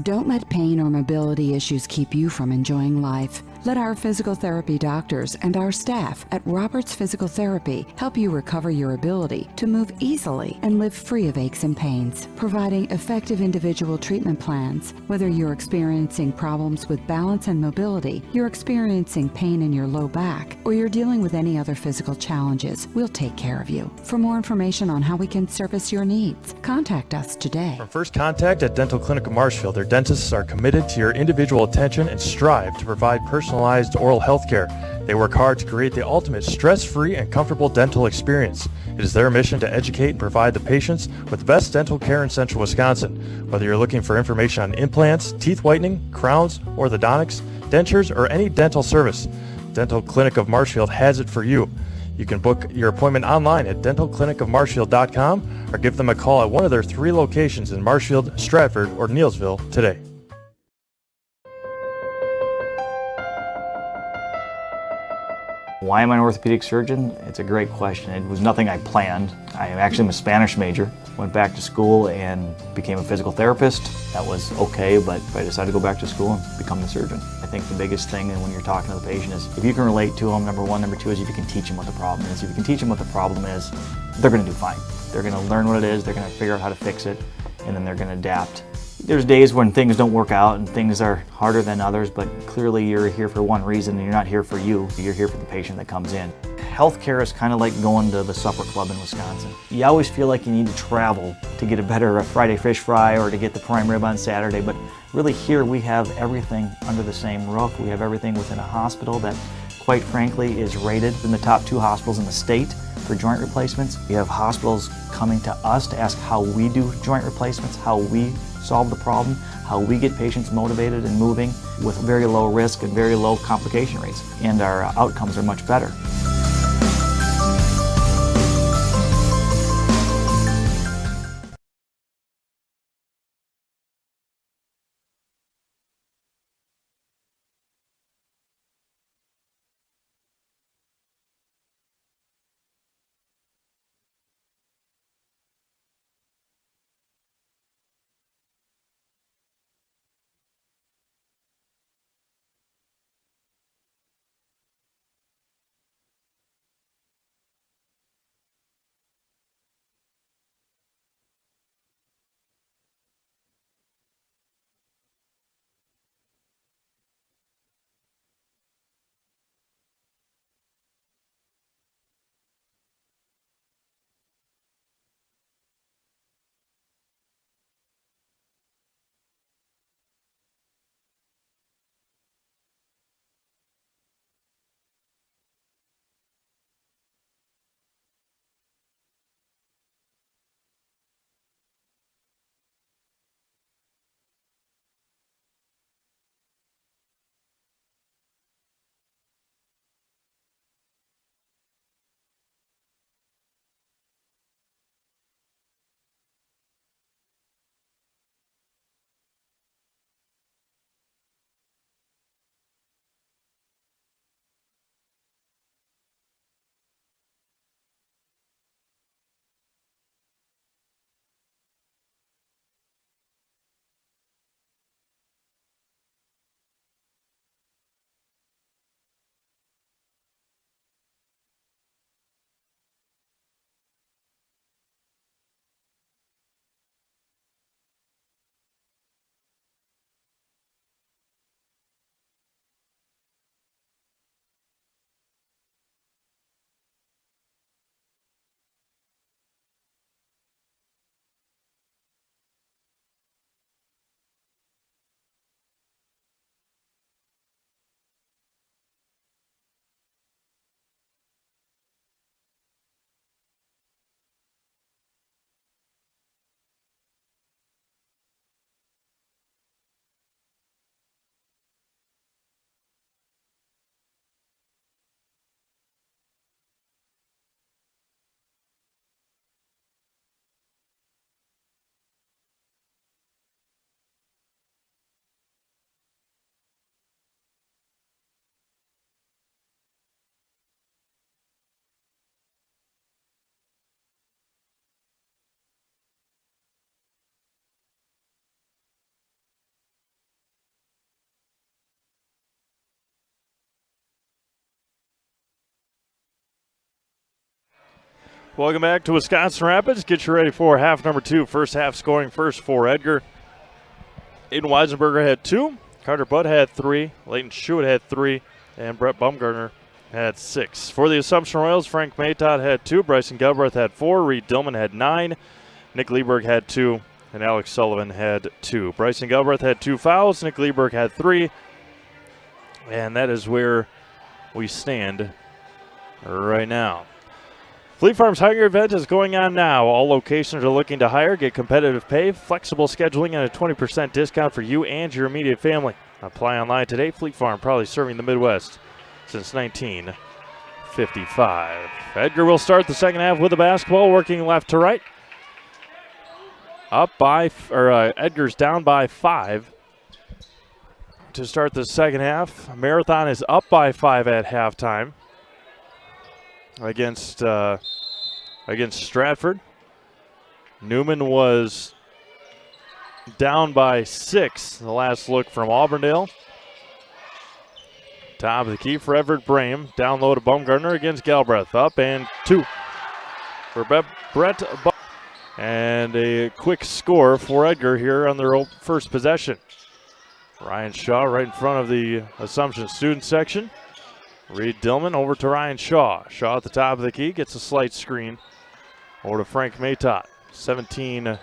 Don't let pain or mobility issues keep you from enjoying life. Let our physical therapy doctors and our staff at Roberts Physical Therapy help you recover your ability to move easily and live free of aches and pains, providing effective individual treatment plans. Whether you're experiencing problems with balance and mobility, you're experiencing pain in your low back, or you're dealing with any other physical challenges, we'll take care of you. For more information on how we can service your needs, contact us today. From first contact at Dental Clinic of Marshfield, their dentists are committed to your individual attention and strive to provide personalized oral health care. They work hard to create the ultimate stress-free and comfortable dental experience. It is their mission to educate and provide the patients with the best dental care in Central Wisconsin. Whether you're looking for information on implants, teeth whitening, crowns, orthodontics, dentures, or any dental service, Dental Clinic of Marshfield has it for you. You can book your appointment online at dentalclinicofmarshfield.com or give them a call at one of their 3 locations in Marshfield, Stratford, or Neillsville today. Why am I an orthopedic surgeon? It's a great question. It was nothing I planned. I actually am a Spanish major. Went back to school and became a physical therapist. That was okay, but I decided to go back to school and become a surgeon. I think the biggest thing when you're talking to the patient is if you can relate to them, number one. Number two is if you can teach them what the problem is. If you can teach them what the problem is, they're going to do fine. They're going to learn what it is, they're going to figure out how to fix it, and then they're going to adapt. There's days when things don't work out and things are harder than others, but clearly you're here for one reason and you're not here for you. You're here for the patient that comes in. Healthcare is kind of like going to the supper club in Wisconsin. You always feel like you need to travel to get a better Friday fish fry or to get the prime rib on Saturday, but really here we have everything under the same roof. We have everything within a hospital that, quite frankly, is rated in the top 2 hospitals in the state for joint replacements. We have hospitals coming to us to ask how we do joint replacements, how we solve the problem, how we get patients motivated and moving with very low risk and very low complication rates. And our outcomes are much better. Welcome back to Wisconsin Rapids. Get you ready for half number 2. First half scoring first for Edgar. Aiden Weisenberger had 2. Carter Budd had 3. Leighton Schuett had 3. And Brett Baumgartner had 6. For the Assumption Royals, Frank Maytott had 2. Bryson Galbraith had 4. Reed Dillman had 9. Nick Lieberg had 2. And Alec Sullivan had 2. Bryson Galbraith had 2 fouls. Nick Lieberg had 3. And that is where we stand right now. Fleet Farm's hiring event is going on now. All locations are looking to hire, get competitive pay, flexible scheduling, and a 20% discount for you and your immediate family. Apply online today. Fleet Farm, proudly serving the Midwest since 1955. Edgar will start the second half with the basketball, working left to right. Edgar's down by 5 to start the second half. Marathon is up by 5 at halftime against Stratford. Newman was down by 6. The last look from Auburndale. Top of the key for Everett Brame. Down low to Baumgartner against Galbraith. Up and 2 for Brett. And a quick score for Edgar here on their first possession. Ryan Shaw right in front of the Assumption student section. Reed Dillman over to Ryan Shaw. Shaw at the top of the key, gets a slight screen over to Frank Maytott. 17-20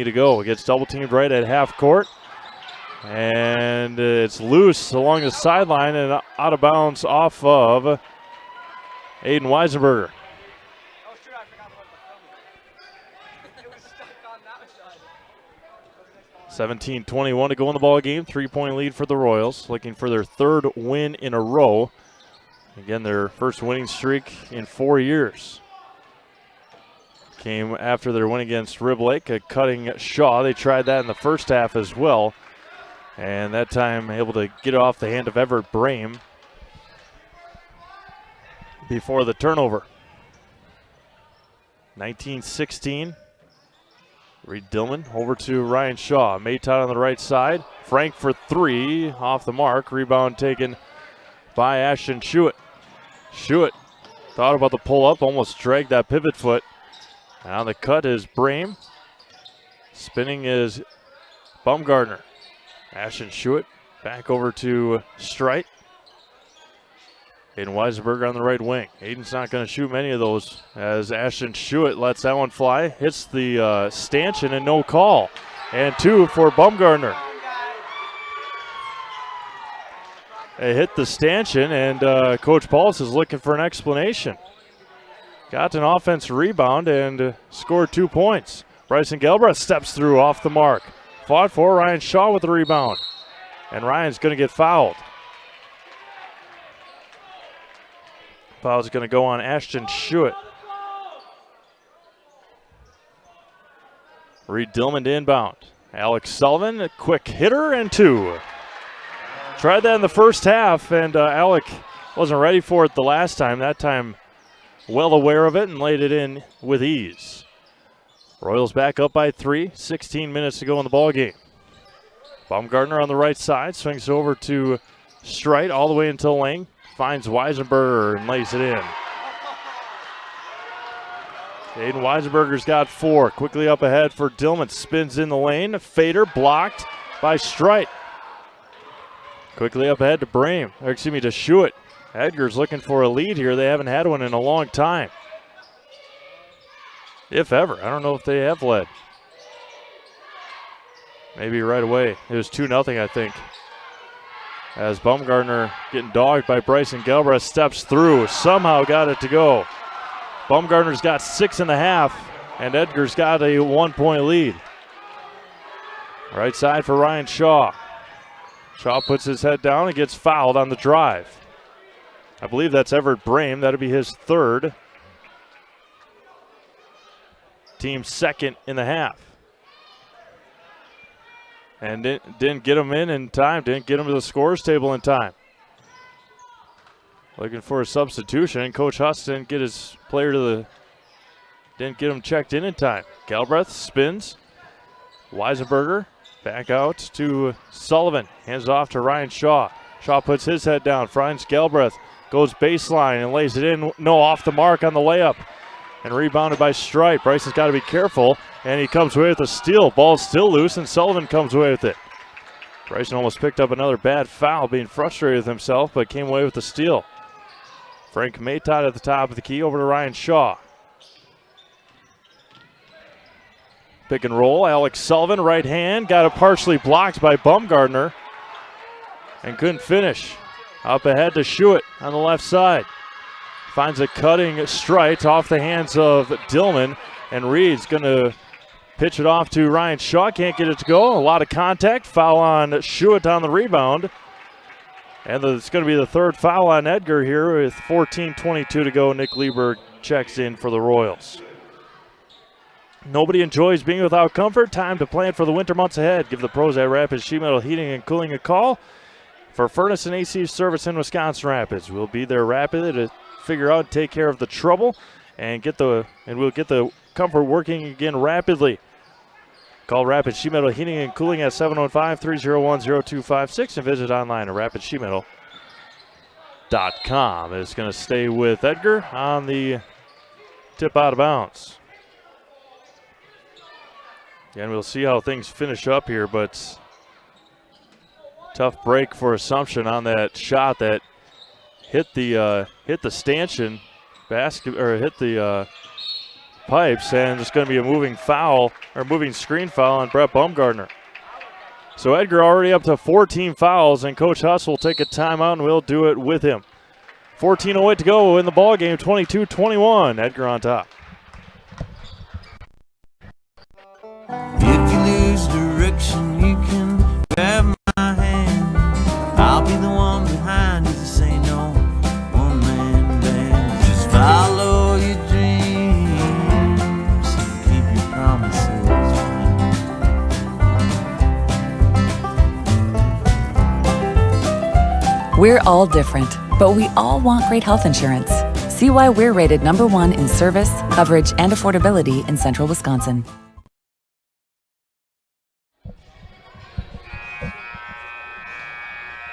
to go. Gets double teamed right at half court. And it's loose along the sideline and out of bounds off of Aiden Weisenberger. 17-21 to go in the ball game. 3-point lead for the Royals, looking for their 3rd win in a row. Again, their first winning streak in 4 years. Came after their win against Rib Lake, a cutting Shaw. They tried that in the first half as well. And that time able to get it off the hand of Everett Brame before the turnover. 19-16. Reed Dillman over to Ryan Shaw. Maytott on the right side. Frank for 3, off the mark. Rebound taken by Ashton Schuett. Schuett thought about the pull-up, almost dragged that pivot foot. Now the cut is Brame. Spinning is Baumgartner. Ashton Schuett back over to Strite. Aiden Weisenberger on the right wing. Aiden's not going to shoot many of those as Ashton Schuett lets that one fly. Hits the stanchion and no call. And 2 for Baumgartner. It hit the stanchion and Coach Paulus is looking for an explanation. Got an offensive rebound and scored 2 points. Bryson Galbraith steps through off the mark. Fought for Ryan Shaw with the rebound. And Ryan's going to get fouled. Foul is going to go on Ashton Schuett. Reed Dillman to inbound. Alec Sullivan, a quick hitter and 2. Tried that in the first half, and Alec wasn't ready for it the last time. That time, well aware of it and laid it in with ease. Royals back up by 3. 16 minutes to go in the ball game. Baumgartner on the right side swings over to Strite all the way until Lang. Finds Weisenberger and lays it in. Aiden Weisenberger's got 4. Quickly up ahead for Dillman. Spins in the lane. Fader blocked by Strite. Quickly up ahead to Brame. Or excuse me, to Schuett. Edgar's looking for a lead here. They haven't had one in a long time. If ever. I don't know if they have led. Maybe right away. It was 2-0, I think. As Baumgartner getting dogged by Bryson Galbraith steps through. Somehow got it to go. Baumgartner's got 6.5, and Edgar's got a 1-point lead. Right side for Ryan Shaw. Shaw puts his head down and gets fouled on the drive. I believe that's Everett Brame. That'll be his 3rd. Team's 2nd in the half. And didn't get him in time. Didn't get him to the scorers table in time. Looking for a substitution, and Coach Huss didn't get his player didn't get him checked in time. Galbraith spins. Weisenberger back out to Sullivan. Hands it off to Ryan Shaw. Shaw puts his head down. Finds Galbraith. Goes baseline and lays it in. No, off the mark on the layup. and rebounded by Strite. Bryson's got to be careful, and he comes away with a steal. Ball's still loose, and Sullivan comes away with it. Bryson almost picked up another bad foul, being frustrated with himself, but came away with the steal. Frank Maytott at the top of the key, over to Ryan Shaw. Pick and roll, Alec Sullivan, right hand, got it partially blocked by Baumgartner, and couldn't finish. Up ahead to Schuett on the left side. Finds a cutting Strite off the hands of Dillman, and Reed's going to pitch it off to Ryan Shaw. Can't get it to go. A lot of contact. Foul on Schuett on the rebound. And it's going to be the third foul on Edgar here with 14:22 to go. Nick Lieberg checks in for the Royals. Nobody enjoys being without comfort. Time to plan for the winter months ahead. Give the pros at Rapids Sheet Metal Heating and Cooling a call for furnace and AC service in Wisconsin Rapids. We'll be there rapidly to figure out and take care of the trouble and we'll get the comfort working again rapidly. Call Rapid Sheet Metal Heating and Cooling at 705-301-0256 and visit online at rapidsheetmetal.com. It's going to stay with Edgar on the tip out of bounds. And we'll see how things finish up here, but tough break for Assumption on that shot that hit the stanchion basket, or hit the pipes, and it's going to be a moving screen foul on Brett Baumgartner. So Edgar already up to 14 fouls, and Coach Huss will take a timeout, and we'll do it with him. 14:08 to go in the ball game, 22-21. Edgar on top. If you lose direction, you can grab my hand. I'll be the one behind you to say no. One man band. Just follow your dreams and keep your promises. We're all different, but we all want great health insurance. See why we're rated #1 in service, coverage, and affordability in Central Wisconsin.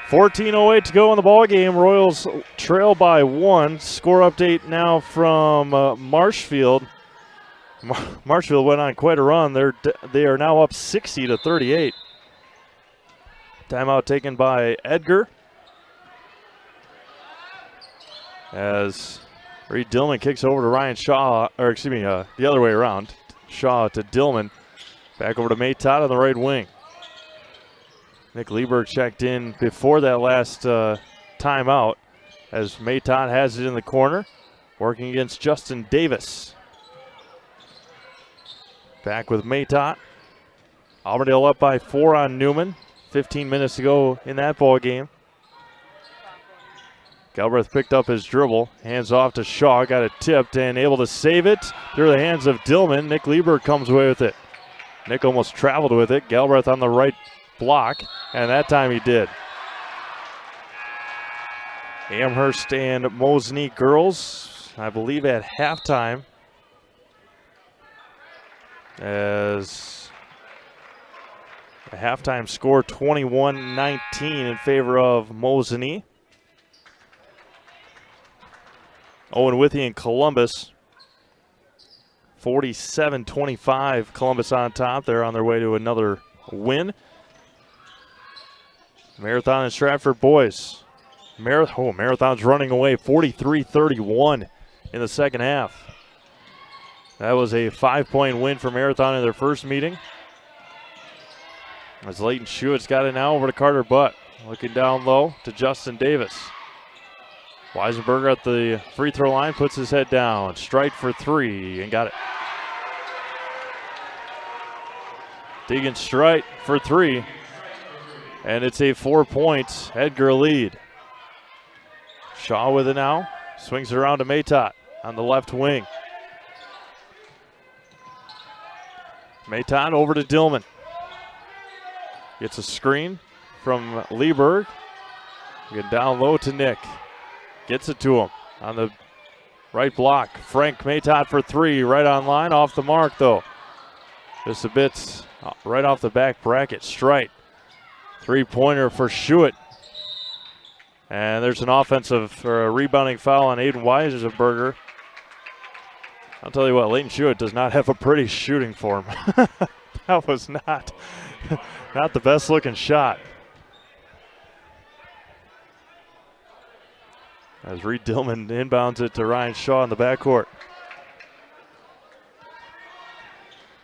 14:08 to go in the ball game. Royals trail by 1. Score update now from Marshfield. Marshfield went on quite a run. They are now up 60-38. Timeout taken by Edgar, as Reed Dillman kicks over to Ryan Shaw, the other way around. Shaw to Dillman. Back over to Maytott on the right wing. Nick Lieberg checked in before that last timeout, as Maytott has it in the corner, working against Justin Davis. Back with Maytott. Auburndale up by 4 on Newman. 15 minutes to go in that ball game. Galbraith picked up his dribble, hands off to Shaw, got it tipped and able to save it through the hands of Dillman. Nick Lieberg comes away with it. Nick almost traveled with it. Galbraith on the right block, and that time he did. Amherst and Mosinee girls, I believe, at halftime, as a halftime score 21-19 in favor of Mosinee. Owen Withy and Columbus, 47-25. Columbus on top. They're on their way to another win. Marathon and Stratford boys. Marathon's running away 43-31 in the second half. That was a 5-point win for Marathon in their first meeting. As Leighton Schuett's got it now over to Carter Butt. Looking down low to Justin Davis. Weisenberger at the free throw line, puts his head down. Strike for 3 and got it. Deegan Strite for 3. And it's a 4-point Edgar lead. Shaw with it now. Swings it around to Maytott on the left wing. Maytott over to Dillman. Gets a screen from Lieberg. Get down low to Nick. Gets it to him on the right block. Frank Maytott for 3, right on line, off the mark though. Just a bit right off the back bracket. Strite. 3-pointer for Schuett. And there's an offensive or a rebounding foul on Aiden Weisenberger. I'll tell you what, Leighton Schuett does not have a pretty shooting form. That was not the best looking shot. As Reed Dillman inbounds it to Ryan Shaw in the backcourt.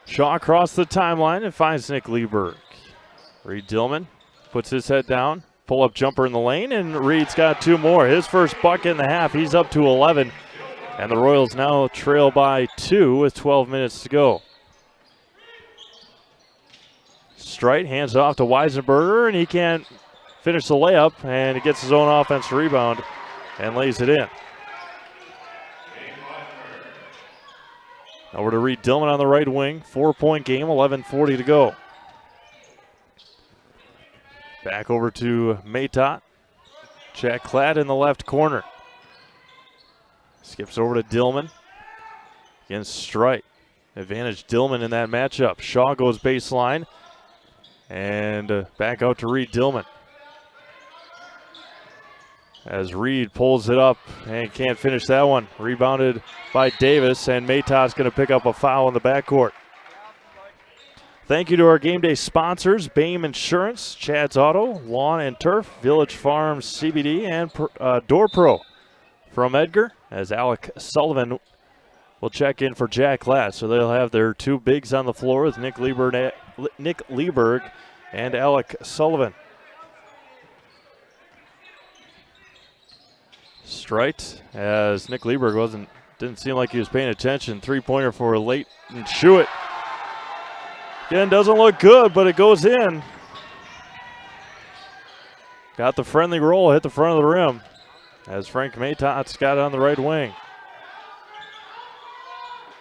Shaw across the timeline and finds Nick Lieberg. Reed Dillman puts his head down, pull-up jumper in the lane, and Reed's got 2 more. His first bucket in the half, he's up to 11. And the Royals now trail by 2 with 12 minutes to go. Strite hands it off to Weisenberger, and he can't finish the layup, and he gets his own offensive rebound and lays it in. Over to Reed Dillman on the right wing. 4-point game, 11:40 to go. Back over to Matot. Jack Klatt in the left corner. Skips over to Dillman. Against Strite. Advantage Dillman in that matchup. Shaw goes baseline. And back out to Reed Dillman. As Reed pulls it up and can't finish that one. Rebounded by Davis, and Matot's going to pick up a foul in the backcourt. Thank you to our game day sponsors, Bame Insurance, Chad's Auto, Lawn and Turf, Village Farms CBD, and Door Pro. From Edgar, as Alec Sullivan will check in for Jack Klatt. So they'll have their 2 bigs on the floor with Nick Lieberg and Alec Sullivan. Strite, as Nick Lieberg didn't seem like he was paying attention. 3-pointer for Leighton Schuett. Again, doesn't look good, but it goes in. Got the friendly roll, hit the front of the rim, as Frank Matot's got it on the right wing.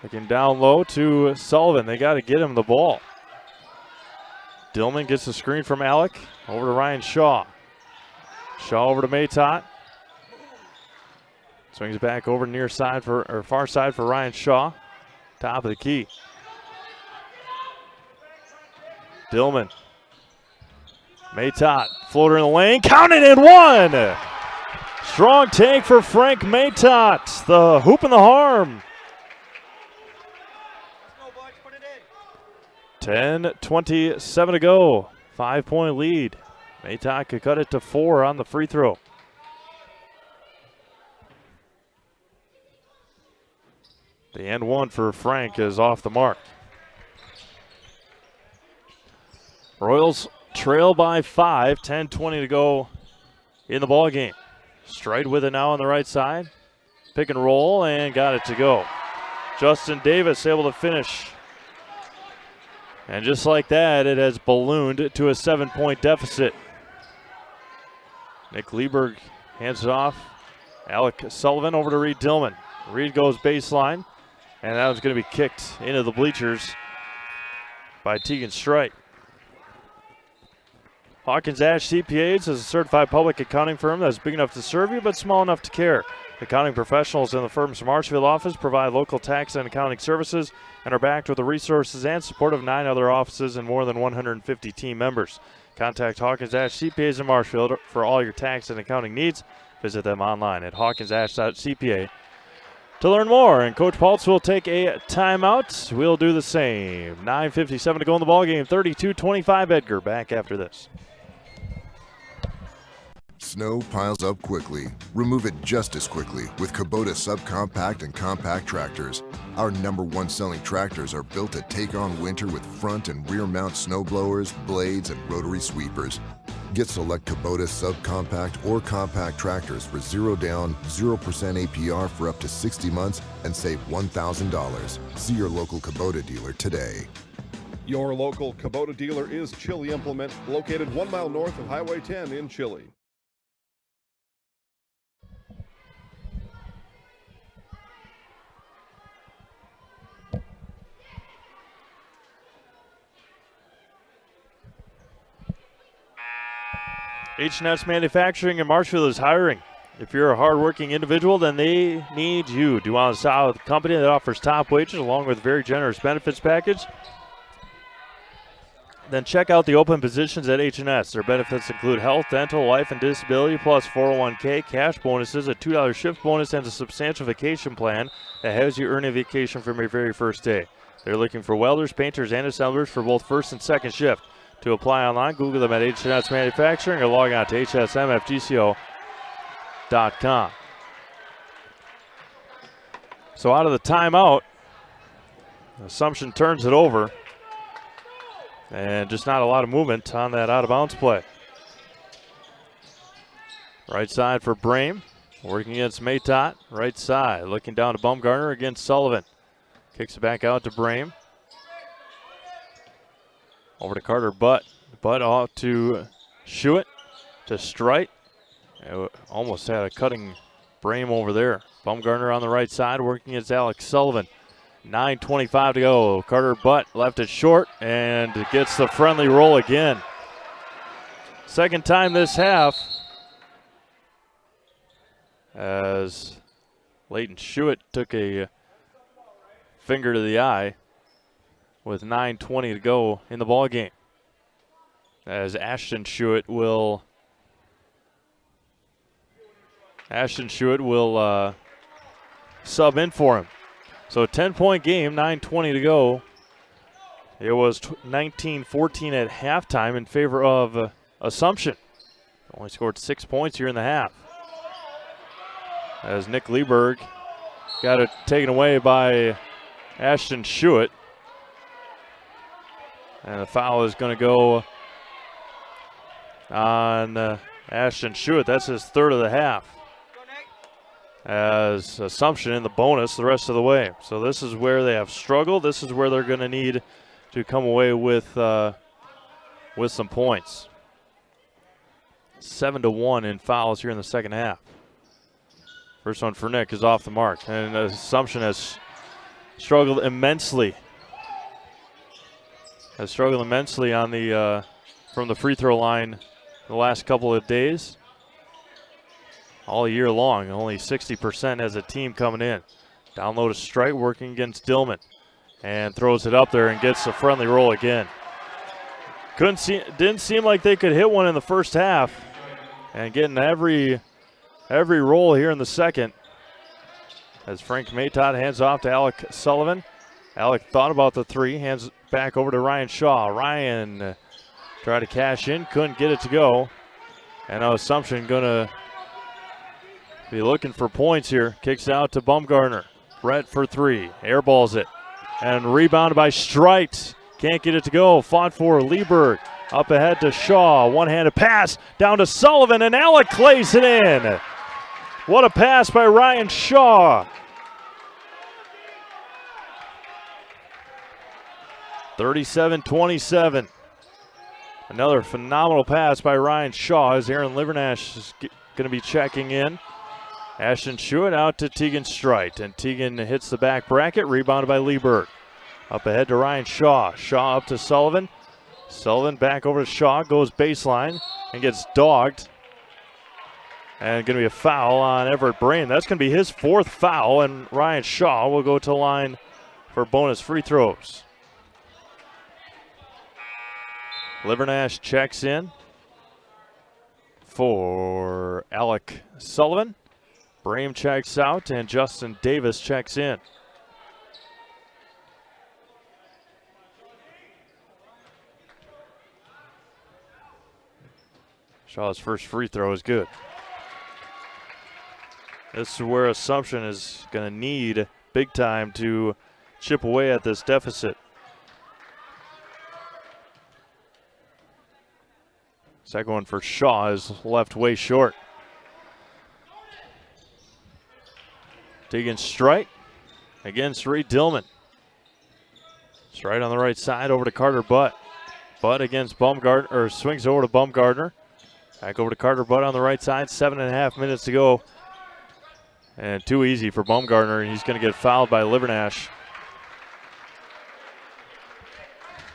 Looking down low to Sullivan. They got to get him the ball. Dillman gets the screen from Alec. Over to Ryan Shaw. Shaw over to Matot. Swings it back over near side far side for Ryan Shaw. Top of the key. Dillman. Matot. Floater in the lane. Counted and 1. Strong take for Frank Matot. The hoop and the harm. 10:27 to go. 5-point lead. Matot could cut it to 4 on the free throw. The and 1 for Frank is off the mark. Royals trail by 5. 10:20 to go in the ball game. Strite with it now on the right side. Pick and roll and got it to go. Justin Davis able to finish. And just like that, it has ballooned to a 7-point deficit. Nick Lieberg hands it off. Alec Sullivan over to Reed Dillman. Reed goes baseline, and that was going to be kicked into the bleachers by Tegan Strite. Hawkins Ash CPAs is a certified public accounting firm that's big enough to serve you but small enough to care. Accounting professionals in the firm's Marshfield office provide local tax and accounting services and are backed with the resources and support of 9 other offices and more than 150 team members. Contact Hawkins Ash CPAs in Marshfield for all your tax and accounting needs. Visit them online at hawkinsash.cpa to learn more. And Coach Paltz will take a timeout. We'll do the same. 9:57 to go in the ballgame. 32-25 Edgar. Back after this. Snow piles up quickly. Remove it just as quickly with Kubota subcompact and compact tractors. Our #1 selling tractors are built to take on winter with front and rear mount snow blowers, blades, and rotary sweepers. Get select Kubota subcompact or compact tractors for 0 down, 0% APR for up to 60 months and save $1,000. See your local Kubota dealer today. Your local Kubota dealer is Chili Implement, located 1 mile north of Highway 10 in Chili. H&S Manufacturing in Marshfield is hiring. If you're a hardworking individual, then they need you. Do on a solid company that offers top wages along with a very generous benefits package. then check out the open positions at H&S. Their benefits include health, dental, life, and disability, plus 401k, cash bonuses, a $2 shift bonus, and a substantial vacation plan that has you earn a vacation from your very first day. They're looking for welders, painters, and assemblers for both first and second shift. To apply online, Google them at H&S Manufacturing or log on to hsmfgco.com. So out of the timeout, Assumption turns it over. And just not a lot of movement on that out-of-bounds play. Right side for Brame, working against Maytot. Right side, looking down to Bumgarner against Sullivan. Kicks it back out to Brame. Over to Carter Butt. Butt off to Schuett, to Strite. Almost had a cutting Brame over there. Bumgarner on the right side, working against Alec Sullivan. 9:25 to go. Carter Butt left it short and gets the friendly roll again. Second time this half as Leighton Schuett took a finger to the eye with 9:20 to go in the ball game. As Ashton Schuett will sub in for him. So a 10-point game, 9:20 to go. It was 19-14 at halftime in favor of Assumption. Only scored 6 points here in the half. As Nick Lieberg got it taken away by Ashton Schuett. And the foul is going to go on Ashton Schuett. That's his third of the half. As Assumption in the bonus the rest of the way. So this is where they have struggled. This is where they're going to need to come away with some points. 7-1 in fouls here in the second half. First one for Nick is off the mark. And Assumption has struggled immensely. On the from the free throw line the last couple of days. All year long, only 60% as a team coming in. Down low to Strite, working against Dillman. And throws it up there and gets a friendly roll again. Didn't seem like they could hit one in the first half. And getting every roll here in the second. As Frank Maytot hands off to Alec Sullivan. Alec thought about the three, hands back over to Ryan Shaw. Ryan tried to cash in, couldn't get it to go. And now Assumption gonna be looking for points here. Kicks out to Bumgarner. Brett for three. Airballs it. And rebounded by Strite. Can't get it to go. Fought for Lieberg. Up ahead to Shaw. One-handed pass down to Sullivan. And Alec clays it in. What a pass by Ryan Shaw. 37-27. Another phenomenal pass by Ryan Shaw as Aaron Livernash is going to be checking in. Ashton Schuett out to Tegan Strite, and Tegan hits the back bracket, rebounded by Lieberg. Up ahead to Ryan Shaw. Shaw up to Sullivan. Sullivan back over to Shaw, goes baseline, and gets dogged. And going to be a foul on Everett Brame. That's going to be his fourth foul, and Ryan Shaw will go to the line for bonus free throws. Livernash checks in for Alec Sullivan. Brame checks out, and Justin Davis checks in. Shaw's first free throw is good. This is where Assumption is going to need big time to chip away at this deficit. Second one for Shaw is left way short. Tegan Strite against Reed Dillman. Strite on the right side over to Carter Butt. Butt against Bumgarner, or swings over to Bumgarner. Back over to Carter Butt on the right side. 7.5 minutes to go. And too easy for Bumgarner, and he's going to get fouled by Livernash.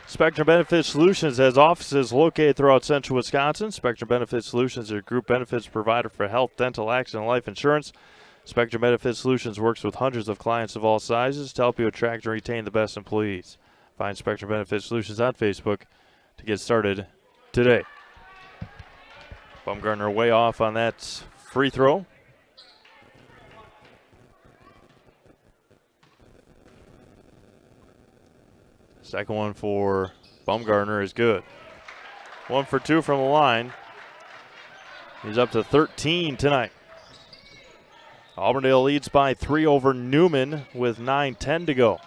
Spectrum Benefit Solutions has offices located throughout central Wisconsin. Spectrum Benefit Solutions is a group benefits provider for health, dental, accident, and life insurance. Spectrum Benefit Solutions works with hundreds of clients of all sizes to help you attract and retain the best employees. Find Spectrum Benefit Solutions on Facebook to to get started today. Baumgartner way off on that free throw. Second one for Baumgartner is good. 1 for 2 from the line. He's up to 13 tonight. Auburndale leads by 3 over Newman with 9:10 to go.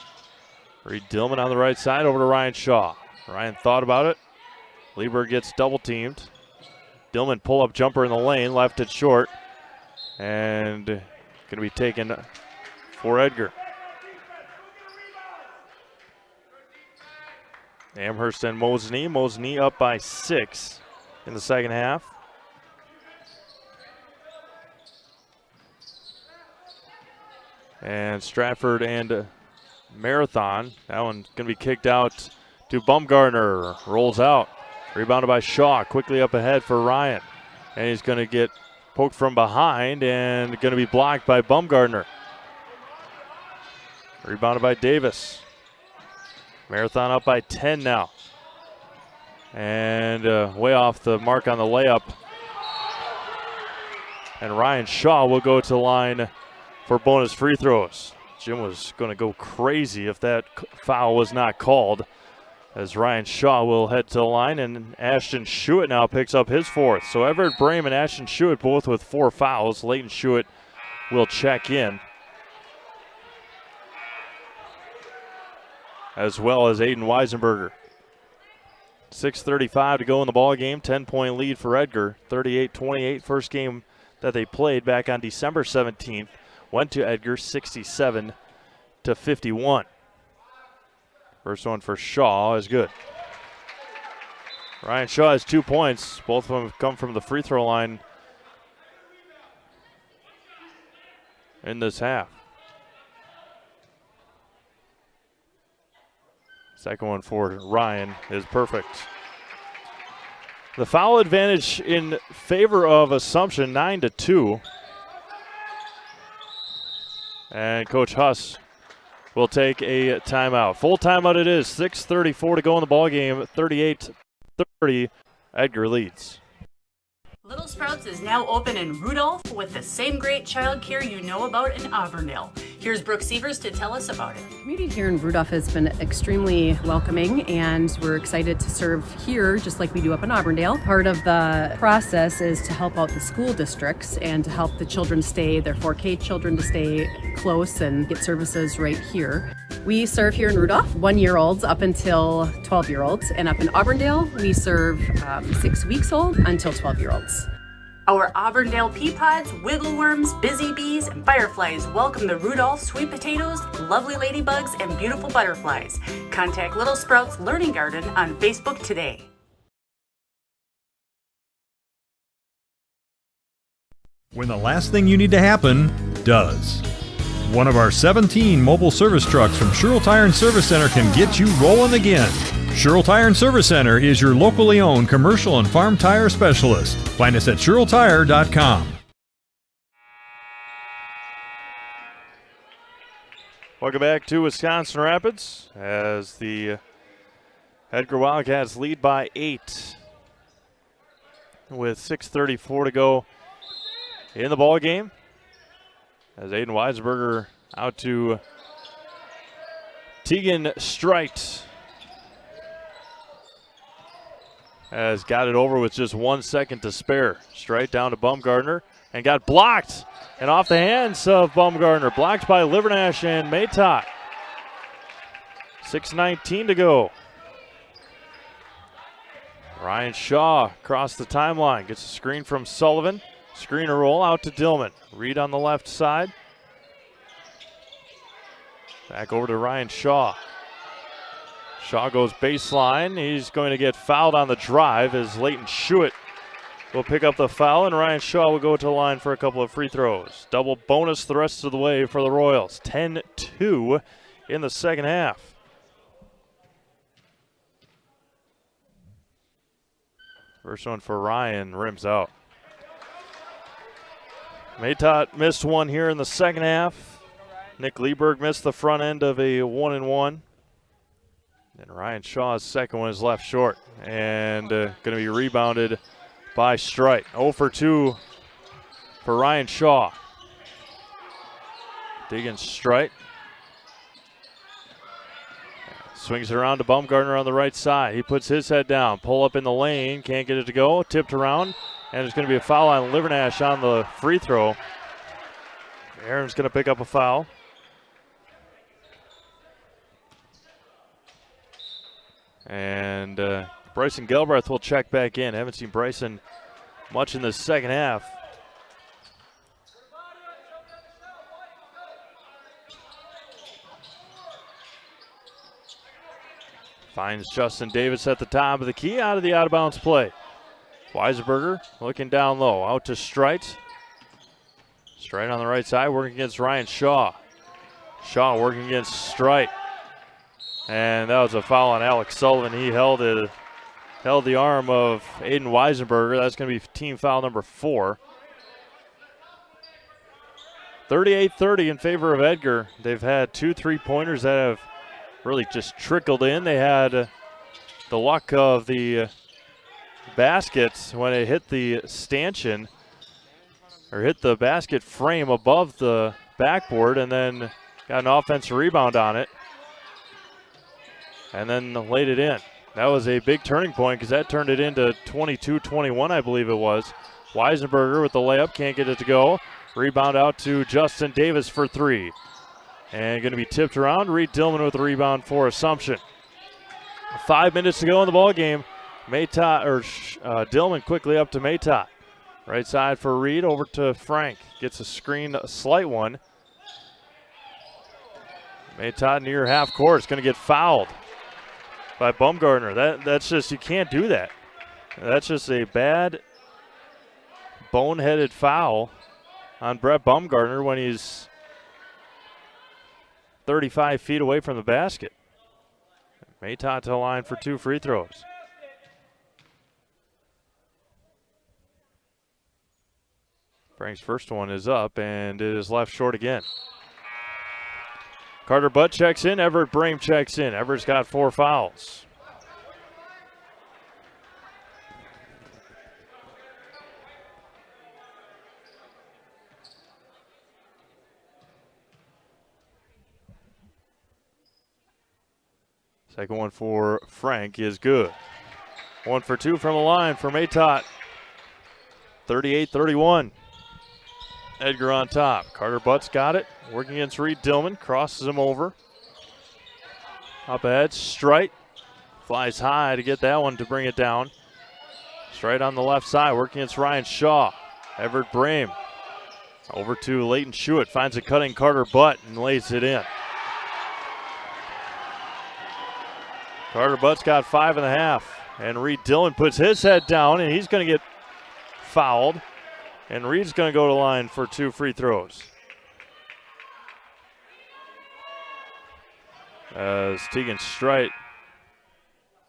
Reed Dillman on the right side over to Ryan Shaw. Ryan thought about it. Lieber gets double teamed. Dillman pull-up jumper in the lane, left it short. And going to be taken for Edgar. Amherst and Mosney. Mosney up by 6 in the second half. And Stratford and Marathon. That one's going to be kicked out to Baumgartner. Rolls out. Rebounded by Shaw. Quickly up ahead for Ryan. And he's going to get poked from behind and going to be blocked by Baumgartner. Rebounded by Davis. Marathon up by 10 now. And way off the mark on the layup. And Ryan Shaw will go to the line for bonus free throws. Jim was going to go crazy if that foul was not called, as Ryan Shaw will head to the line, and Ashton Schuett now picks up his 4th. So Everett Brame and Ashton Schuett both with 4 fouls. Leighton Schuett will check in, as well as Aiden Weisenberger. 6:35 to go in the ball game. 10-point lead for Edgar. 38-28. First game that they played back on December 17th. Went to Edgar 67-51. First one for Shaw is good. Ryan Shaw has 2 points. Both of them have come from the free throw line in this half. Second one for Ryan is perfect. The foul advantage in favor of Assumption, 9-2. And Coach Huss will take a timeout. Full timeout it is. 6:34 to go in the ball game. 38-30. Edgar leads. Little Sprouts is now open in Rudolph with the same great childcare you know about in Auburndale. Here's Brooke Sievers to tell us about it. The community here in Rudolph has been extremely welcoming, and we're excited to serve here just like we do up in Auburndale. Part of the process is to help out the school districts and to help the children stay, their 4K children to stay close and get services right here. We serve here in Rudolph 1-year-olds up until 12-year-olds, and up in Auburndale we serve 6 weeks old until 12-year-olds. Our Auburndale pea pods, wiggle worms, busy bees, and fireflies welcome the Rudolph sweet potatoes, lovely ladybugs, and beautiful butterflies. Contact Little Sprouts Learning Garden on Facebook today. When the last thing you need to happen does. One of our 17 mobile service trucks from Sherrill Tire and Service Center can get you rolling again. Sherrill Tire and Service Center is your locally owned commercial and farm tire specialist. Find us at SherrillTire.com. Welcome back to Wisconsin Rapids as the Edgar Wildcats lead by 8 with 6:34 to go in the ball game. As Aiden Weisberger out to Tegan Strite. Has got it over with just 1 second to spare. Straight down to Baumgartner and got blocked. And off the hands of Baumgartner. Blocked by Livernash and Maytot. 6:19 to go. Ryan Shaw across the timeline. Gets a screen from Sullivan. Screener roll out to Dillman. Reed on the left side. Back over to Ryan Shaw. Shaw goes baseline. He's going to get fouled on the drive as Leighton Schuett will pick up the foul, and Ryan Shaw will go to the line for a couple of free throws. Double bonus the rest of the way for the Royals. 10-2 in the second half. First one for Ryan, rims out. Maytot missed one here in the second half. Nick Lieberg missed the front end of a 1-and-1. And Ryan Shaw's second one is left short. And going to be rebounded by Strite. 0 for 2 for Ryan Shaw. Digging Strite. Swings it around to Baumgartner on the right side. He puts his head down. Pull up in the lane. Can't get it to go. Tipped around. And there's going to be a foul on Livernash on the free throw. Aaron's going to pick up a foul. And Bryson Gelbreth will check back in. Haven't seen Bryson much in the second half. Finds Justin Davis at the top of the key, out of the out-of-bounds play. Weisenberger looking down low, out to Strite. Strite on the right side, working against Ryan Shaw. Shaw working against Strite. And that was a foul on Alec Sullivan. He held the arm of Aiden Weisenberger. That's going to be team foul number 4. 38-30 in favor of Edgar. They've had 2 3-pointers that have really just trickled in. They had the luck of the baskets when it hit the stanchion, or hit the basket frame above the backboard, and then got an offensive rebound on it, and then laid it in. That was a big turning point because that turned it into 22-21, I believe it was. Weisenberger with the layup, can't get it to go. Rebound out to Justin Davis for 3. And going to be tipped around. Reed Dillman with the rebound for Assumption. 5 minutes to go in the ball game. Dillman quickly up to Matot. Right side for Reed, over to Frank. Gets a screen, a slight one. Matot near half court is going to get fouled by Baumgartner. That's just, you can't do that. That's just a bad, boneheaded foul on Brett Baumgartner when he's 35 feet away from the basket. Matot to the line for 2 free throws. Frank's first one is up, and it is left short again. Carter Butt checks in. Everett Brame checks in. Everett's got 4 fouls. Second one for Frank is good. 1 for 2 from the line for Matot. 38-31. Edgar on top. Carter Butt's got it. Working against Reed Dillman. Crosses him over. Up ahead. Strite. Flies high to get that one to bring it down. Strite on the left side. Working against Ryan Shaw. Everett Brame. Over to Leighton Schuett. Finds a cutting Carter Butt and lays it in. Carter Butt's got 5.5. And Reed Dillman puts his head down, and he's going to get fouled. And Reed's going to go to the line for 2 free throws. As Tegan Strite,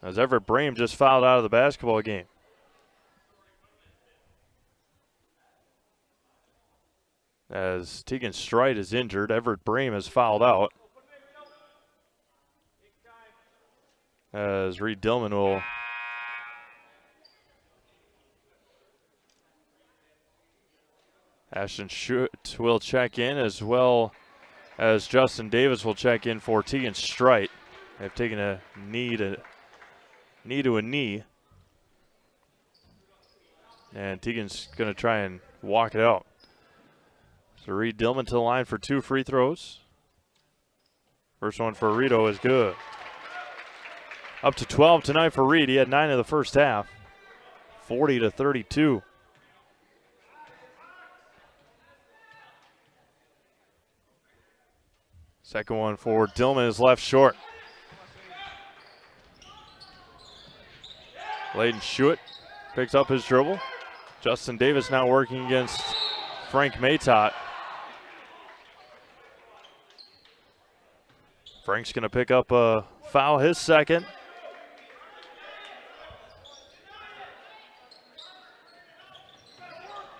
as Everett Brame just fouled out of the basketball game. As Tegan Strite is injured, Everett Brame is fouled out. As Reed Dillman will Ashton Schuett will check in, as well as Justin Davis will check in for Tegan Strite. They've taken a knee to a knee. And Tegan's going to try and walk it out. So Reed Dillman to the line for 2 free throws. First one for Rito is good. Up to 12 tonight for Reed. He had 9 in the first half. 40-32. Second one for Dillman is left short. Leighton Schuett picks up his dribble. Justin Davis now working against Frank Matot. Frank's going to pick up a foul, his second.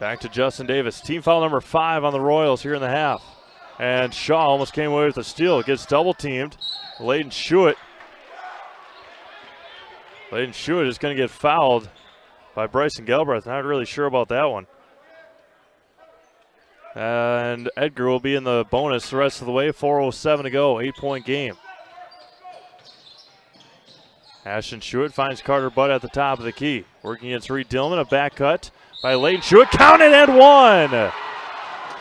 Back to Justin Davis. Team foul number 5 on the Royals here in the half. And Shaw almost came away with a steal. Gets double teamed. Leighton Schuett Layden Schuett is going to get fouled by Bryson Galbraith. Not really sure about that one. And Edgar will be in the bonus the rest of the way. 4:07 to go, 8-point game. Ashton Schuett finds Carter Butt at the top of the key. Working against Reed Dillman, a back cut by Layden Schuett. Counted and one!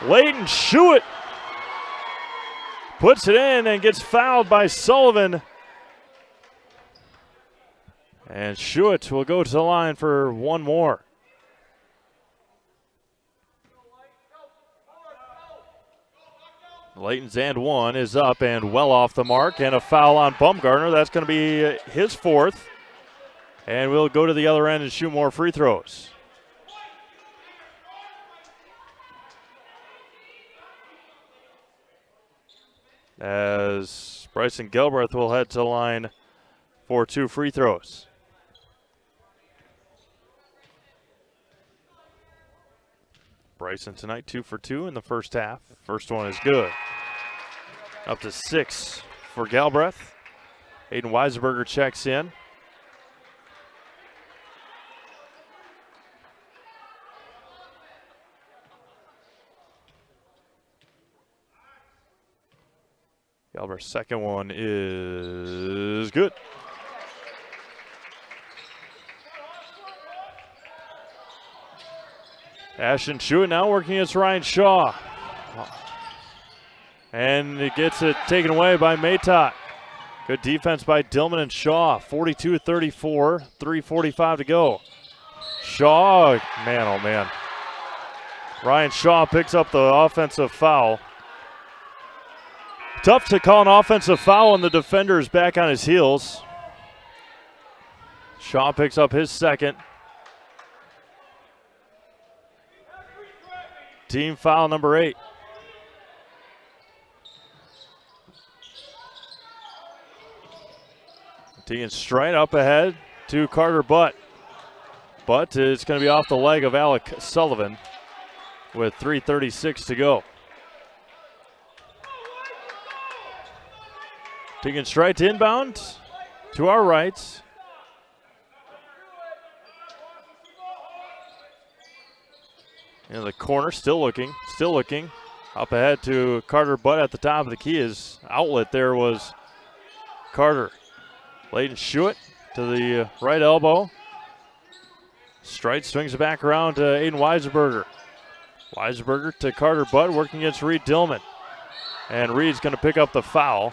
Layden Schuett puts it in and gets fouled by Sullivan. And Schuett will go to the line for one more. Layton's and one is up and well off the mark, and a foul on Bumgarner. That's going to be his fourth. And we'll go to the other end and shoot more free throws. As Bryson Galbraith will head to the line for 2 free throws. Bryson tonight 2 for 2 in the first half. First one is good. Up to 6 for Galbraith. Aiden Weisenberger checks in. Galbraith's second one is good. Ashton Schuett now working against Ryan Shaw. And it gets it taken away by Maytot. Good defense by Dillman and Shaw. 42-34, 3:45 to go. Shaw, man, oh man. Ryan Shaw picks up the offensive foul. Tough to call an offensive foul when the defender is back on his heels. Shaw picks up his second. Team foul number 8. Tegan straight up ahead to Carter Butt. But it's going to be off the leg of Alec Sullivan with 3:36 to go. Tegan straight to inbound to our right. In the corner, still looking. Up ahead to Carter Butt at the top of the key. His outlet there was Carter. Layden Schuett to the right elbow. Strite swings it back around to Aiden Weisenberger. Weisenberger to Carter Butt working against Reed Dillman. And Reed's going to pick up the foul.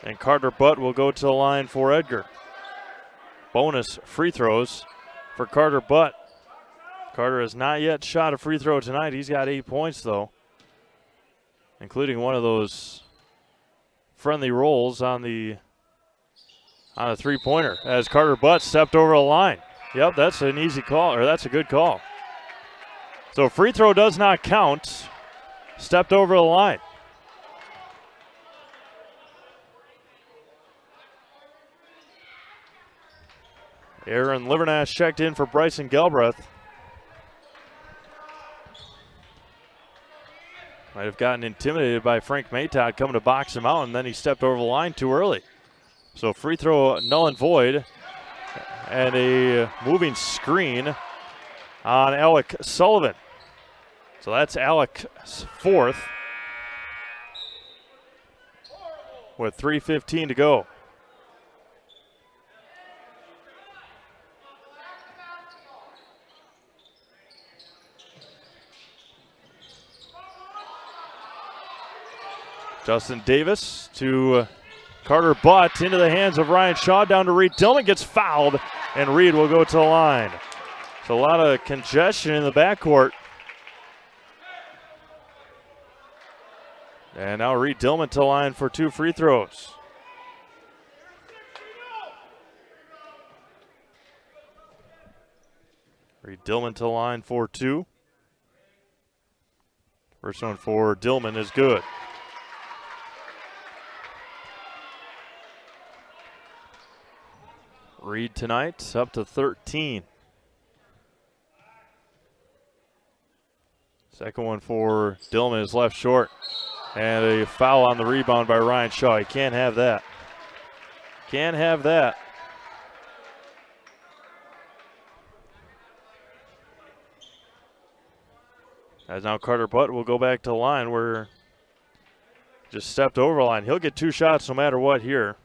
And Carter Butt will go to the line for Edgar. Bonus free throws for Carter Butt. Carter has not yet shot a free throw tonight. He's got 8 points, though, including one of those friendly rolls on the three-pointer as Carter Butt stepped over the line. Yep, that's an easy call, or that's a good call. So free throw does not count. Stepped over the line. Aaron Livernash checked in for Bryson Galbraith. Might have gotten intimidated by Frank Maytot coming to box him out, and then he stepped over the line too early. So free throw null and void, and a moving screen on Alec Sullivan. So that's Alec's fourth with 3:15 to go. Justin Davis to Carter Butt into the hands of Ryan Shaw, down to Reed Tillman, gets fouled, and Reed will go to the line. So a lot of congestion in the backcourt. And now Reed Dillman to the line for 2 free throws. Reed Dillman to the line for 2. First one for Dillman is good. Reed tonight up to 13. Second one for Dillman is left short. And a foul on the rebound by Ryan Shaw. He can't have that. Can't have that. As now Carter Butt will go back to the line where just stepped over the line. He'll get 2 shots no matter what here.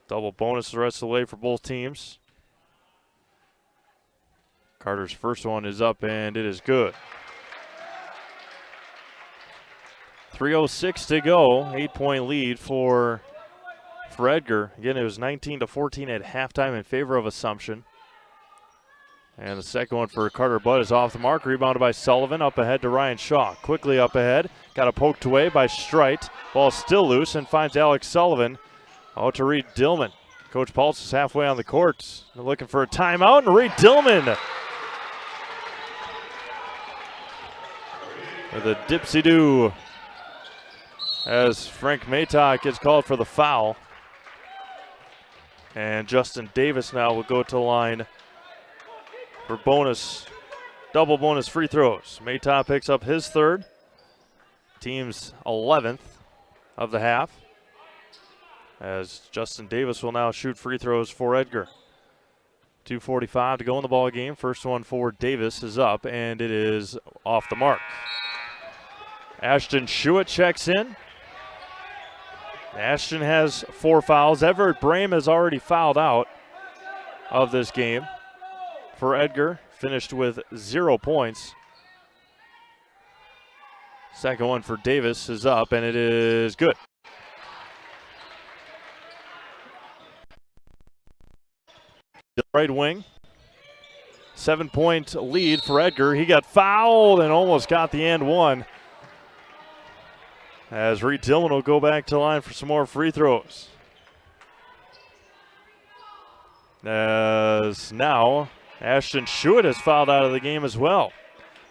Double bonus the rest of the way for both teams. Carter's first one is up, and it is good. 3:06 to go. 8-point lead for Edgar. Again, it was 19-14 at halftime in favor of Assumption. And the second one for Carter Butt is off the mark. Rebounded by Sullivan. Up ahead to Ryan Shaw. Quickly up ahead. Got it poked away by Streit. Ball still loose and finds Alec Sullivan. Out to Reed Dillman. Coach Pulse is halfway on the court. They're looking for a timeout, and Reed Dillman with a dipsy-do as Frank Maytok gets called for the foul. And Justin Davis now will go to the line for double bonus free throws. Maytok picks up his third, team's 11th of the half, as Justin Davis will now shoot free throws for Edgar. 2:45 to go in the ball game. First one for Davis is up, and it is off the mark. Ashton Schuett checks in. Ashton has 4 fouls. Everett Brame has already fouled out of this game for Edgar. Finished with 0 points. Second one for Davis is up, and it is good. The right wing. 7-point lead for Edgar. He got fouled and almost got the and one. As Reed Tillman will go back to the line for some more free throws. As now Ashton Schuett has fouled out of the game as well.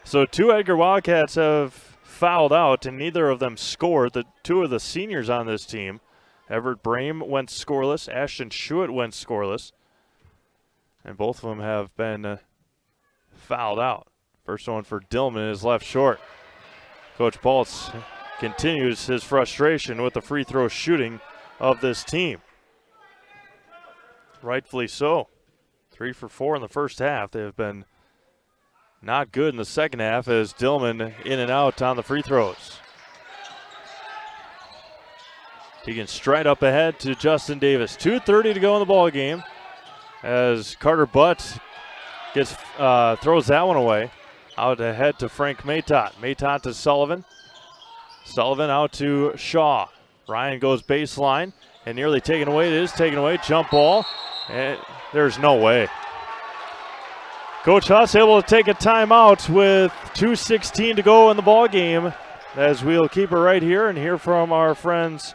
So 2 Edgar Wildcats have fouled out, and neither of them scored. The 2 of the seniors on this team, Everett Brame went scoreless, Ashton Schuett went scoreless, and both of them have been fouled out. First one for Dillman is left short. Coach Paltz continues his frustration with the free throw shooting of this team. Rightfully so. 3 for 4 in the first half. They have been not good in the second half as Dillman in and out on the free throws. Tegan Streit up ahead to Justin Davis. 2:30 to go in the ball game as Carter Butt throws that one away. Out ahead to Frank Maytot. Maytot to Sullivan. Sullivan out to Shaw. Ryan goes baseline and nearly taken away. It is taken away. Jump ball. And there's no way. Coach Huss able to take a timeout with 2:16 to go in the ball game, as we'll keep it right here and hear from our friends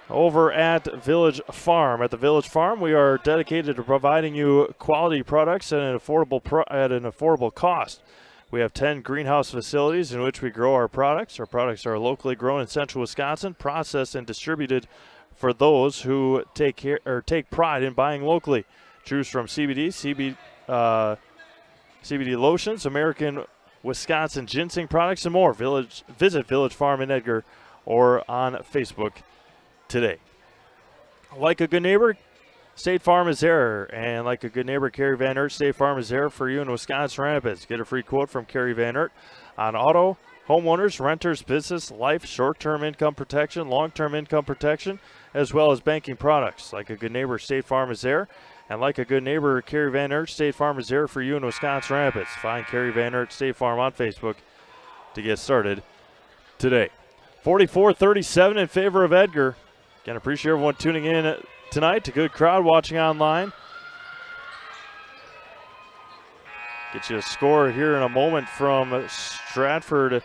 over at Village Farm. At the Village Farm, we are dedicated to providing you quality products at an affordable cost. We have 10 greenhouse facilities in which we grow our products. Our products are locally grown in central Wisconsin, processed and distributed for those who take pride in buying locally. Choose from CBD, CBD lotions, American Wisconsin ginseng products, and more. Visit Village Farm in Edgar or on Facebook today. Like a good neighbor, State Farm is there. And like a good neighbor, Kerry Van Aert, State Farm is there for you in Wisconsin Rapids. Get a free quote from Kerry Van Aert on auto, homeowners, renters, business, life, short-term income protection, long-term income protection, as well as banking products. Like a good neighbor, State Farm is there. And like a good neighbor, Kerry Van Aert, State Farm is there for you in Wisconsin Rapids. Find Kerry Van Aert, State Farm on Facebook to get started today. 44-37 in favor of Edgar. Again, appreciate everyone tuning in tonight. A good crowd watching online. Get you a score here in a moment from Stratford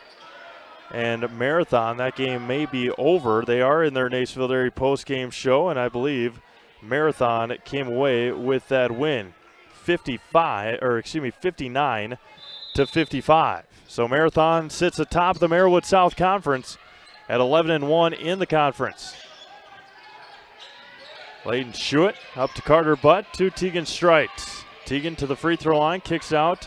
and Marathon. That game may be over. They are in their Nacerville Dairy post-game show, and I believe Marathon came away with that win, 59-55. So Marathon sits atop the Marywood South Conference at 11-1 in the conference. Layden Schuett up to Carter Butt to Tegan Streit. Tegan to the free throw line, kicks out,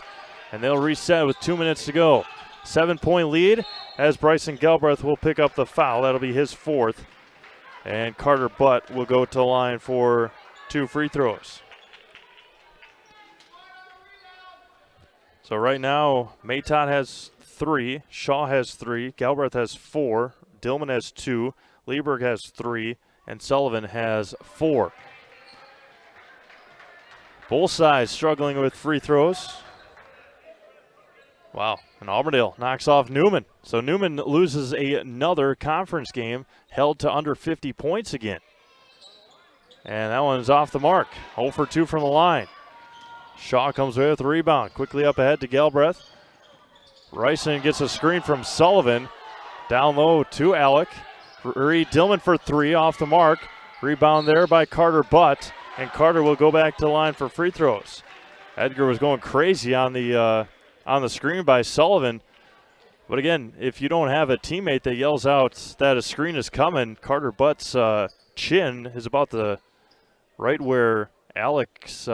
and they'll reset with 2 minutes to go. 7-point lead as Bryson Galbraith will pick up the foul. That'll be his fourth. And Carter Butt will go to the line for 2 free throws. So right now, Matot has 3, Shaw has 3, Galbraith has 4, Dillman has 2, Lieberg has 3, and Sullivan has 4. Both sides struggling with free throws. Wow, and Auburndale knocks off Newman. So Newman loses another conference game, held to under 50 points again. And that one's off the mark. 0 for 2 from the line. Shaw comes away with the rebound. Quickly up ahead to Galbraith. Ryson gets a screen from Sullivan. Down low to Alec. Reed Dillman for 3 off the mark. Rebound there by Carter Butt. And Carter will go back to the line for free throws. Edgar was going crazy on the screen by Sullivan. But again, if you don't have a teammate that yells out that a screen is coming, Carter Butt's chin is about right where Alec's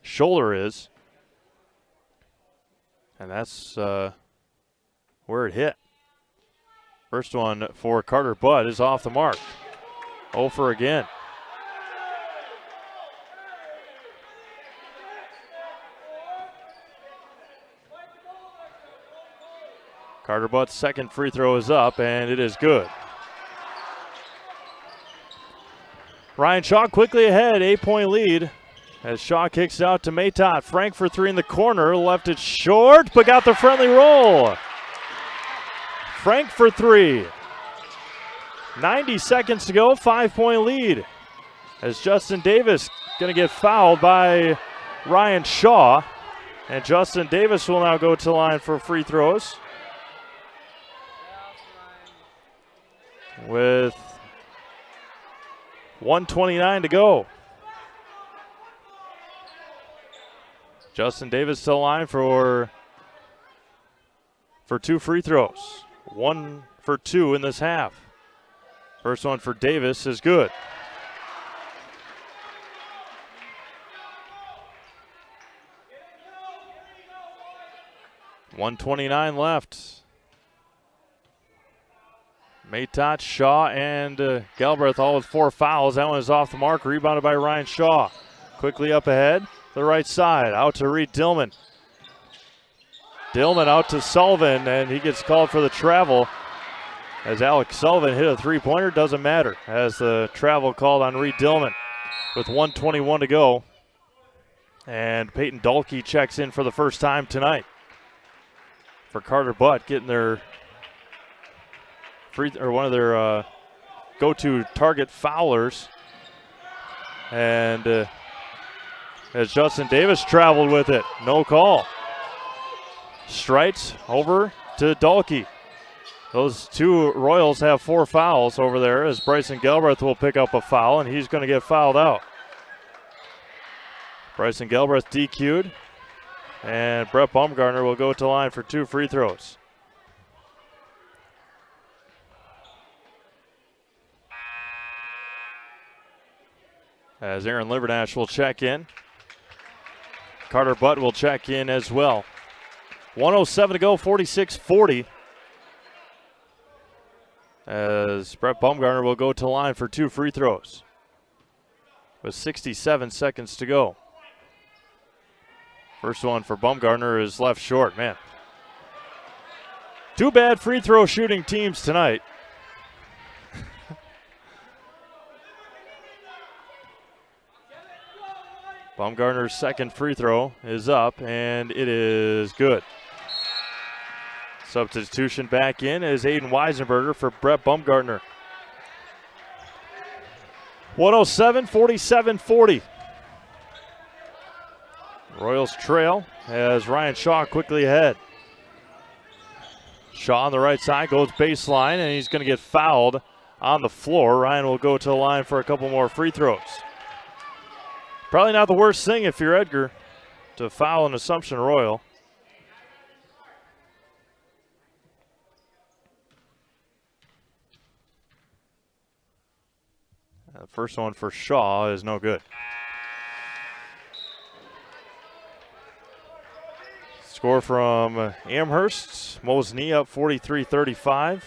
shoulder is. And that's where it hit. First one for Carter Butt is off the mark. 0 for again. Carter Butt's second free throw is up, and it is good. Ryan Shaw quickly ahead, 8-point lead. As Shaw kicks out to Matot. Frank for 3 in the corner, left it short, but got the friendly roll. Frank for 3. 90 seconds to go, 5-point lead. As Justin Davis going to get fouled by Ryan Shaw. And Justin Davis will now go to the line for free throws. With 1:29 to go. Justin Davis to the line for 2 free throws. 1 for 2 in this half. First one for Davis is good. $1:29 left. Matot, Shaw, and Galbraith all with 4 fouls. That one is off the mark, rebounded by Ryan Shaw. Quickly up ahead, the right side, out to Reed Dillman. Dillman out to Sullivan, and he gets called for the travel. As Alec Sullivan hit a 3-pointer, doesn't matter, as the travel called on Reed Dillman with 1:21 to go. And Peyton Dahlke checks in for the first time tonight for Carter Butt, getting their one of their go-to target foulers. And as Justin Davis traveled with it, no call. Strites over to Dahlke. Those 2 Royals have 4 fouls over there, as Bryson Galbraith will pick up a foul, and he's going to get fouled out. Bryson Galbraith DQ'd, and Brett Baumgartner will go to the line for 2 free throws. As Aaron Livernash will check in. Carter Butt will check in as well. 1:07 to go, 46-40. As Brett Baumgartner will go to the line for 2 free throws. With 67 seconds to go. First one for Baumgartner is left short, man. 2 bad free throw shooting teams tonight. Baumgartner's second free throw is up, and it is good. Substitution back in is Aiden Weisenberger for Brett Baumgartner. 1:07, 47-40. Royals trail as Ryan Shaw quickly ahead. Shaw on the right side goes baseline, and he's going to get fouled on the floor. Ryan will go to the line for a couple more free throws. Probably not the worst thing if you're Edgar to foul an Assumption Royal. The first one for Shaw is no good. Score from Amherst. Mosney up 43-35.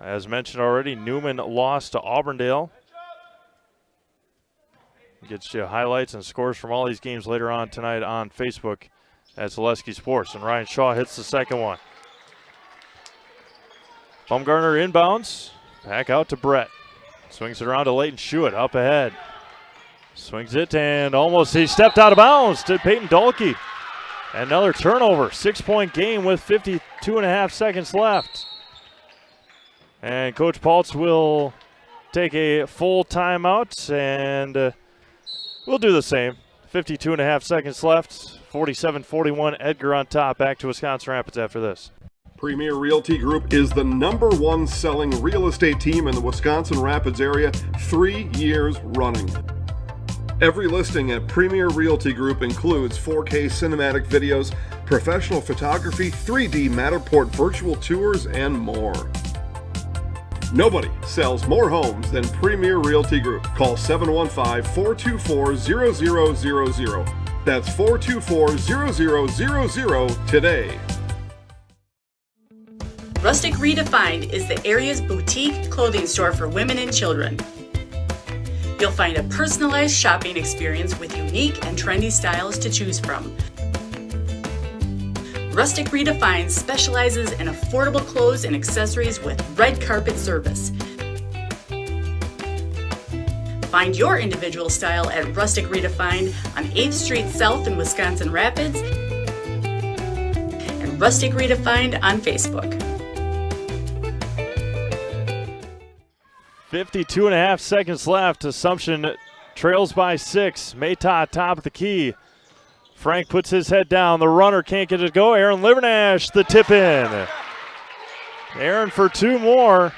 As mentioned already, Newman lost to Auburndale. Gets you highlights and scores from all these games later on tonight on Facebook at Zaleski Sports. And Ryan Shaw hits the second one. Baumgartner inbounds. Back out to Brett. Swings it around to Leighton Schuett up ahead. Swings it and almost he stepped out of bounds to Peyton Dahlke. Another turnover. 6-point game with 52.5 seconds left. And Coach Paltz will take a full timeout, and we'll do the same. 52.5 seconds left. 47-41, Edgar on top. Back to Wisconsin Rapids after this. Premier Realty Group is the #1 selling real estate team in the Wisconsin Rapids area 3 years running. Every listing at Premier Realty Group includes 4K cinematic videos, professional photography, 3D Matterport virtual tours, and more. Nobody sells more homes than Premier Realty Group. Call 715-424-0000. That's 424-0000 today. Rustic Redefined is the area's boutique clothing store for women and children. You'll find a personalized shopping experience with unique and trendy styles to choose from. Rustic Redefined specializes in affordable clothes and accessories with red carpet service. Find your individual style at Rustic Redefined on 8th Street South in Wisconsin Rapids and Rustic Redefined on Facebook. 52.5 seconds left. Assumption trails by 6. Maytot top of the key. Frank puts his head down. The runner can't get it to go. Aaron Livernash, the tip in. Aaron for 2 more,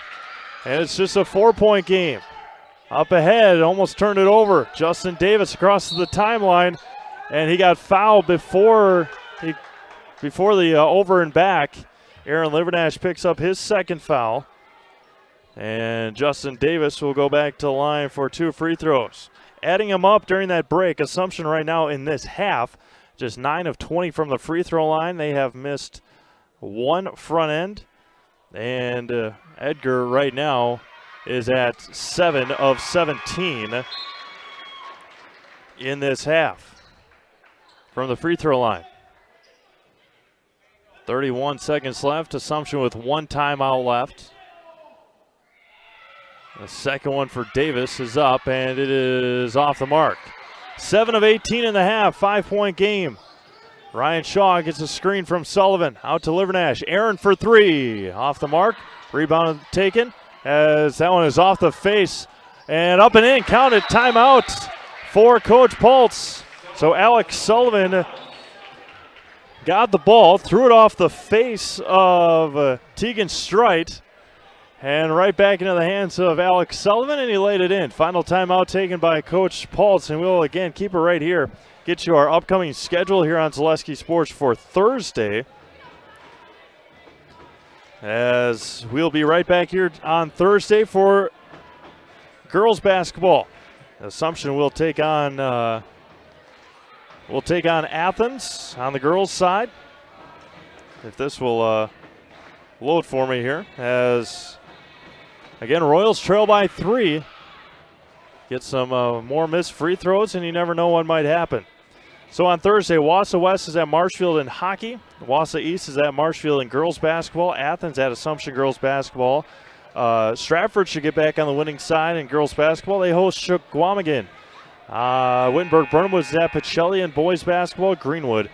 and it's just a 4-point game. Up ahead, almost turned it over. Justin Davis across the timeline, and he got fouled before the over and back. Aaron Livernash picks up his second foul, and Justin Davis will go back to the line for 2 free throws. Adding them up during that break, Assumption right now in this half, just 9 of 20 from the free throw line. They have missed 1 front end. And Edgar right now is at 7 of 17 in this half from the free throw line. 31 seconds left. Assumption with 1 timeout left. The second one for Davis is up, and it is off the mark. 7 of 18 in the half, 5-point game. Ryan Shaw gets a screen from Sullivan. Out to Livernash. Aaron for 3. Off the mark. Rebound taken as that one is off the face. And up and in. Counted. Timeout for Coach Paltz. So Alec Sullivan got the ball, threw it off the face of Tegan Strite. And right back into the hands of Alec Sullivan, and he laid it in. Final timeout taken by Coach Paltz, and we'll again keep it right here. Get you our upcoming schedule here on Zaleski Sports for Thursday. As we'll be right back here on Thursday for girls basketball. Assumption will take on Athens on the girls' side. If this will load for me here, as again, Royals trail by 3. Get some more missed free throws, and you never know what might happen. So on Thursday, Wausau West is at Marshfield in hockey. Wausau East is at Marshfield in girls basketball. Athens at Assumption girls basketball. Stratford should get back on the winning side in girls basketball. They host Shawinigan. Wittenberg-Burnwood is at Pacelli in boys basketball. Greenwood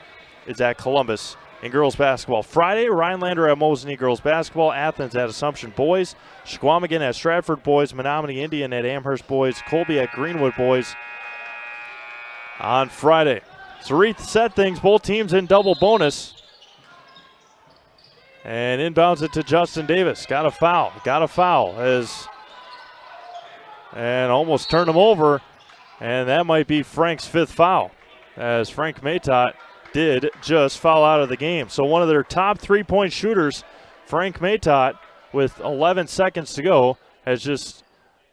is at Columbus in girls basketball. Friday, Rhinelander at Mosinee girls basketball. Athens at Assumption boys. Shawinigan at Stratford boys. Menominee Indian at Amherst boys. Colby at Greenwood boys on Friday. So reset things, both teams in double bonus. And inbounds it to Justin Davis. Got a foul. And almost turned him over. And that might be Frank's 5th foul, as Frank Maytot did just foul out of the game. So one of their top 3-point shooters, Frank Maytot, with 11 seconds to go, has just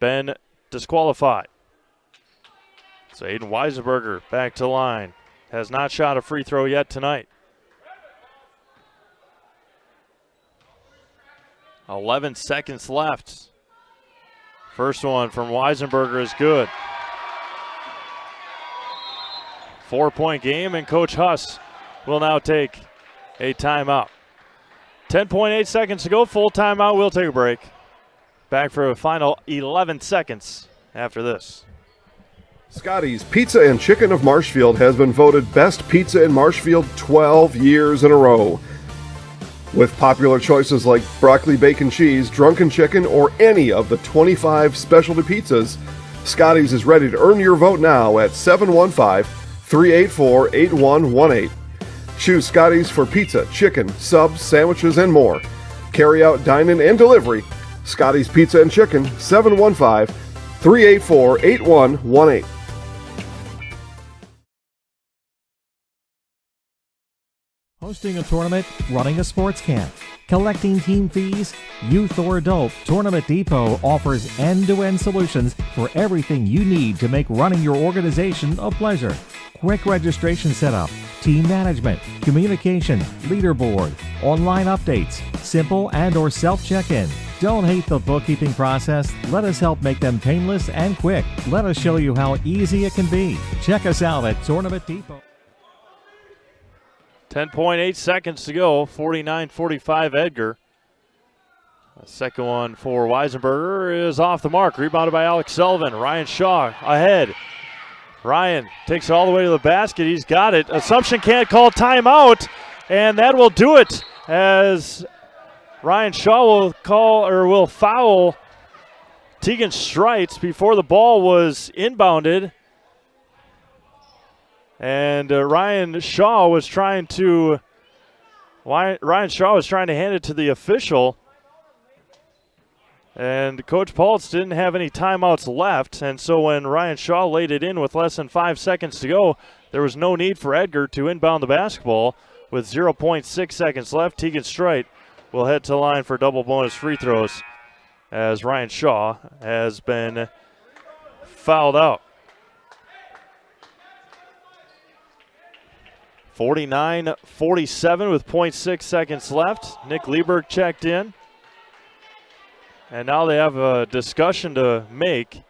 been disqualified. So Aiden Weisenberger back to line. Has not shot a free throw yet tonight. 11 seconds left. First one from Weisenberger is good. 4-point game, and Coach Huss will now take a timeout. 10.8 seconds to go, full timeout. We'll take a break. Back for a final 11 seconds after this. Scotty's Pizza and Chicken of Marshfield has been voted best pizza in Marshfield 12 years in a row. With popular choices like broccoli bacon cheese, drunken chicken, or any of the 25 specialty pizzas, Scotty's is ready to earn your vote now at 715-384-8118. Choose Scotty's for pizza, chicken, subs, sandwiches, and more. Carry out, dine-in, and delivery. Scotty's Pizza and Chicken, 715-384-8118. Hosting a tournament, running a sports camp, collecting team fees, youth or adult, Tournament Depot offers end-to-end solutions for everything you need to make running your organization a pleasure. Quick registration setup, team management, communication, leaderboard, online updates, simple and or self-check-in. Don't hate the bookkeeping process. Let us help make them painless and quick. Let us show you how easy it can be. Check us out at Tournament Depot. 10.8 seconds to go, 49-45 Edgar. The second one for Weisenberger is off the mark, rebounded by Alec Sullivan. Ryan Shaw ahead. Ryan takes it all the way to the basket. He's got it. Assumption can't call timeout, and that will do it as Ryan Shaw will foul Tegan Streitz before the ball was inbounded. And Ryan Shaw was trying to hand it to the official. And Coach Paltz didn't have any timeouts left. And so when Ryan Shaw laid it in with less than 5 seconds to go, there was no need for Edgar to inbound the basketball. With 0.6 seconds left, Tegan Streit will head to the line for double bonus free throws as Ryan Shaw has been fouled out. 49-47 with 0.6 seconds left. Nick Lieberg checked in. And now they have a discussion to make,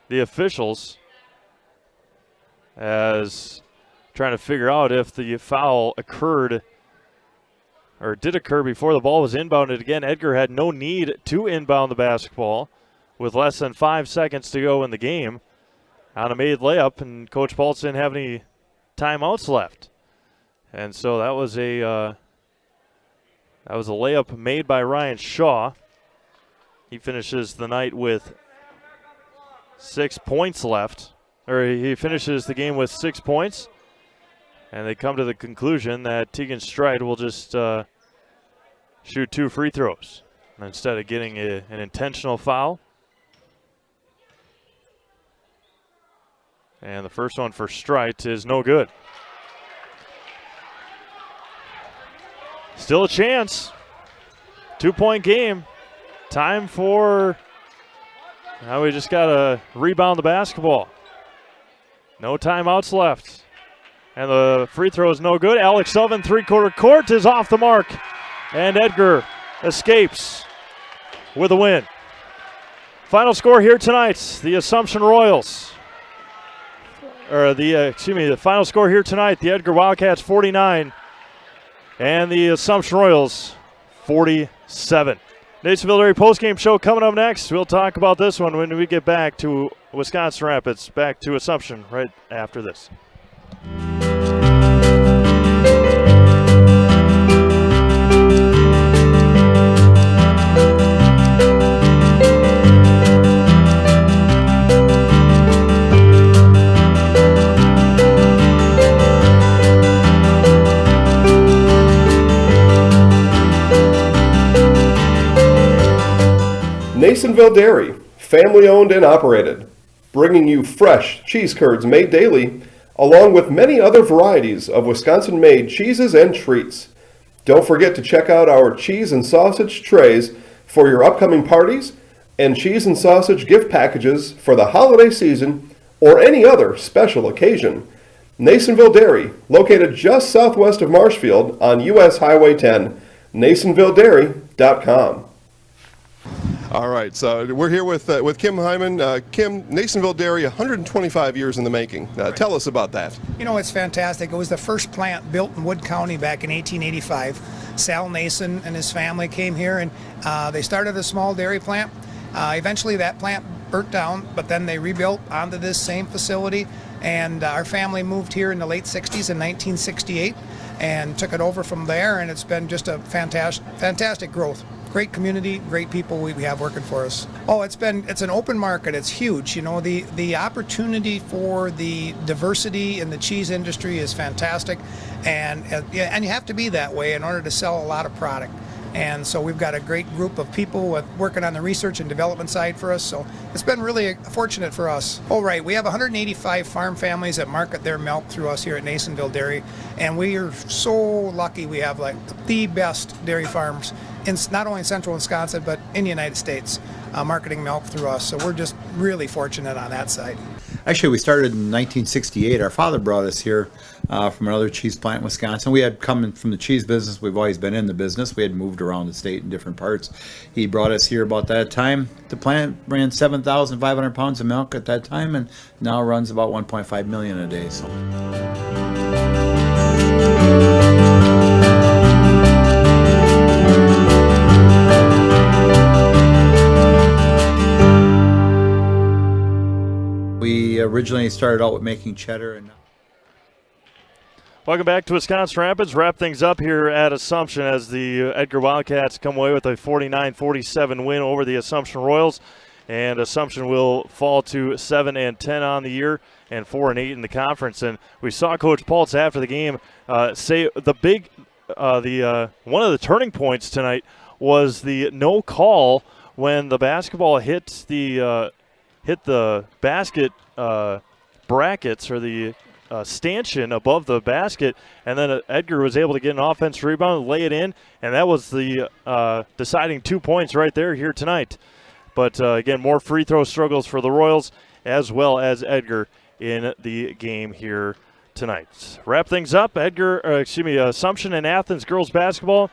the officials, as trying to figure out if the foul occurred or did occur before the ball was inbounded. Again, Edgar had no need to inbound the basketball with less than 5 seconds to go in the game on a made layup, and Coach Paltz didn't have any timeouts left. And so that was a layup made by Ryan Shaw. He finishes the night with 6 points left, or he finishes the game with 6 points. And they come to the conclusion that Tegan Streit will just shoot 2 free throws instead of getting an intentional foul. And the first one for Streit is no good. Still a chance. 2-point game. Time for, now we just got to rebound the basketball. No timeouts left. And the free throw is no good. Alec Sullivan, three-quarter court, is off the mark. And Edgar escapes with a win. Final score here tonight, the Assumption Royals. The final score here tonight, the Edgar Wildcats 49. And the Assumption Royals, 47. Nasonville Dairy postgame show coming up next. We'll talk about this one when we get back to Wisconsin Rapids, back to Assumption right after this. Nasonville Dairy, family owned and operated, bringing you fresh cheese curds made daily, along with many other varieties of Wisconsin-made cheeses and treats. Don't forget to check out our cheese and sausage trays for your upcoming parties and cheese and sausage gift packages for the holiday season or any other special occasion. Nasonville Dairy, located just southwest of Marshfield on U.S. Highway 10, NasonvilleDairy.com. All right, so we're here with Kim Hyman. Kim, Nasonville Dairy, 125 years in the making. Tell us about that. You know, it's fantastic. It was the first plant built in Wood County back in 1885. Sal Nason and his family came here, and they started a small dairy plant. Eventually that plant burnt down, but then they rebuilt onto this same facility, and our family moved here in the late 60s in 1968 and took it over from there, and it's been just a fantastic growth. Great community, great people we have working for us. Oh, it's an open market. It's huge. You know, the opportunity for the diversity in the cheese industry is fantastic, and you have to be that way in order to sell a lot of product. And so we've got a great group of people working on the research and development side for us. So it's been really fortunate for us. Oh, right. We have 185 farm families that market their milk through us here at Nasonville Dairy. And we are so lucky we have like the best dairy farms in not only in central Wisconsin, but in the United States, marketing milk through us. So we're just really fortunate on that side. Actually, we started in 1968. Our father brought us here from another cheese plant in Wisconsin. We had come from the cheese business. We've always been in the business. We had moved around the state in different parts. He brought us here about that time. The plant ran 7,500 pounds of milk at that time, and now runs about 1.5 million a day. So. We originally started out with making cheddar. And welcome back to Wisconsin Rapids. Wrap things up here at Assumption as the Edgar Wildcats come away with a 49-47 win over the Assumption Royals. And Assumption will fall to 7-10 on the year and 4-8 in the conference. And we saw Coach Paltz after the game say one of the turning points tonight was the no call when the basketball hit the basket brackets or the stanchion above the basket, and then Edgar was able to get an offensive rebound, lay it in, and that was the deciding 2 points right there here tonight. But again, more free throw struggles for the Royals as well as Edgar in the game here tonight. Wrap things up. Assumption and Athens girls basketball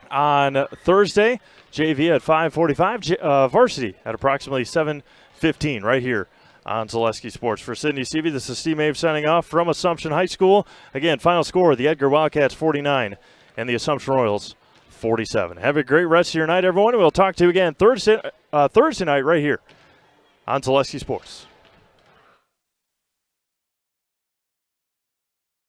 on Thursday. JV at 5:45. Varsity at approximately 7:15 right here on Zaleski Sports. For Sydney Stevie, this is Steve Mave signing off from Assumption High School. Again, final score, the Edgar Wildcats 49 and the Assumption Royals 47. Have a great rest of your night, everyone, and we'll talk to you again Thursday night right here on Zaleski Sports.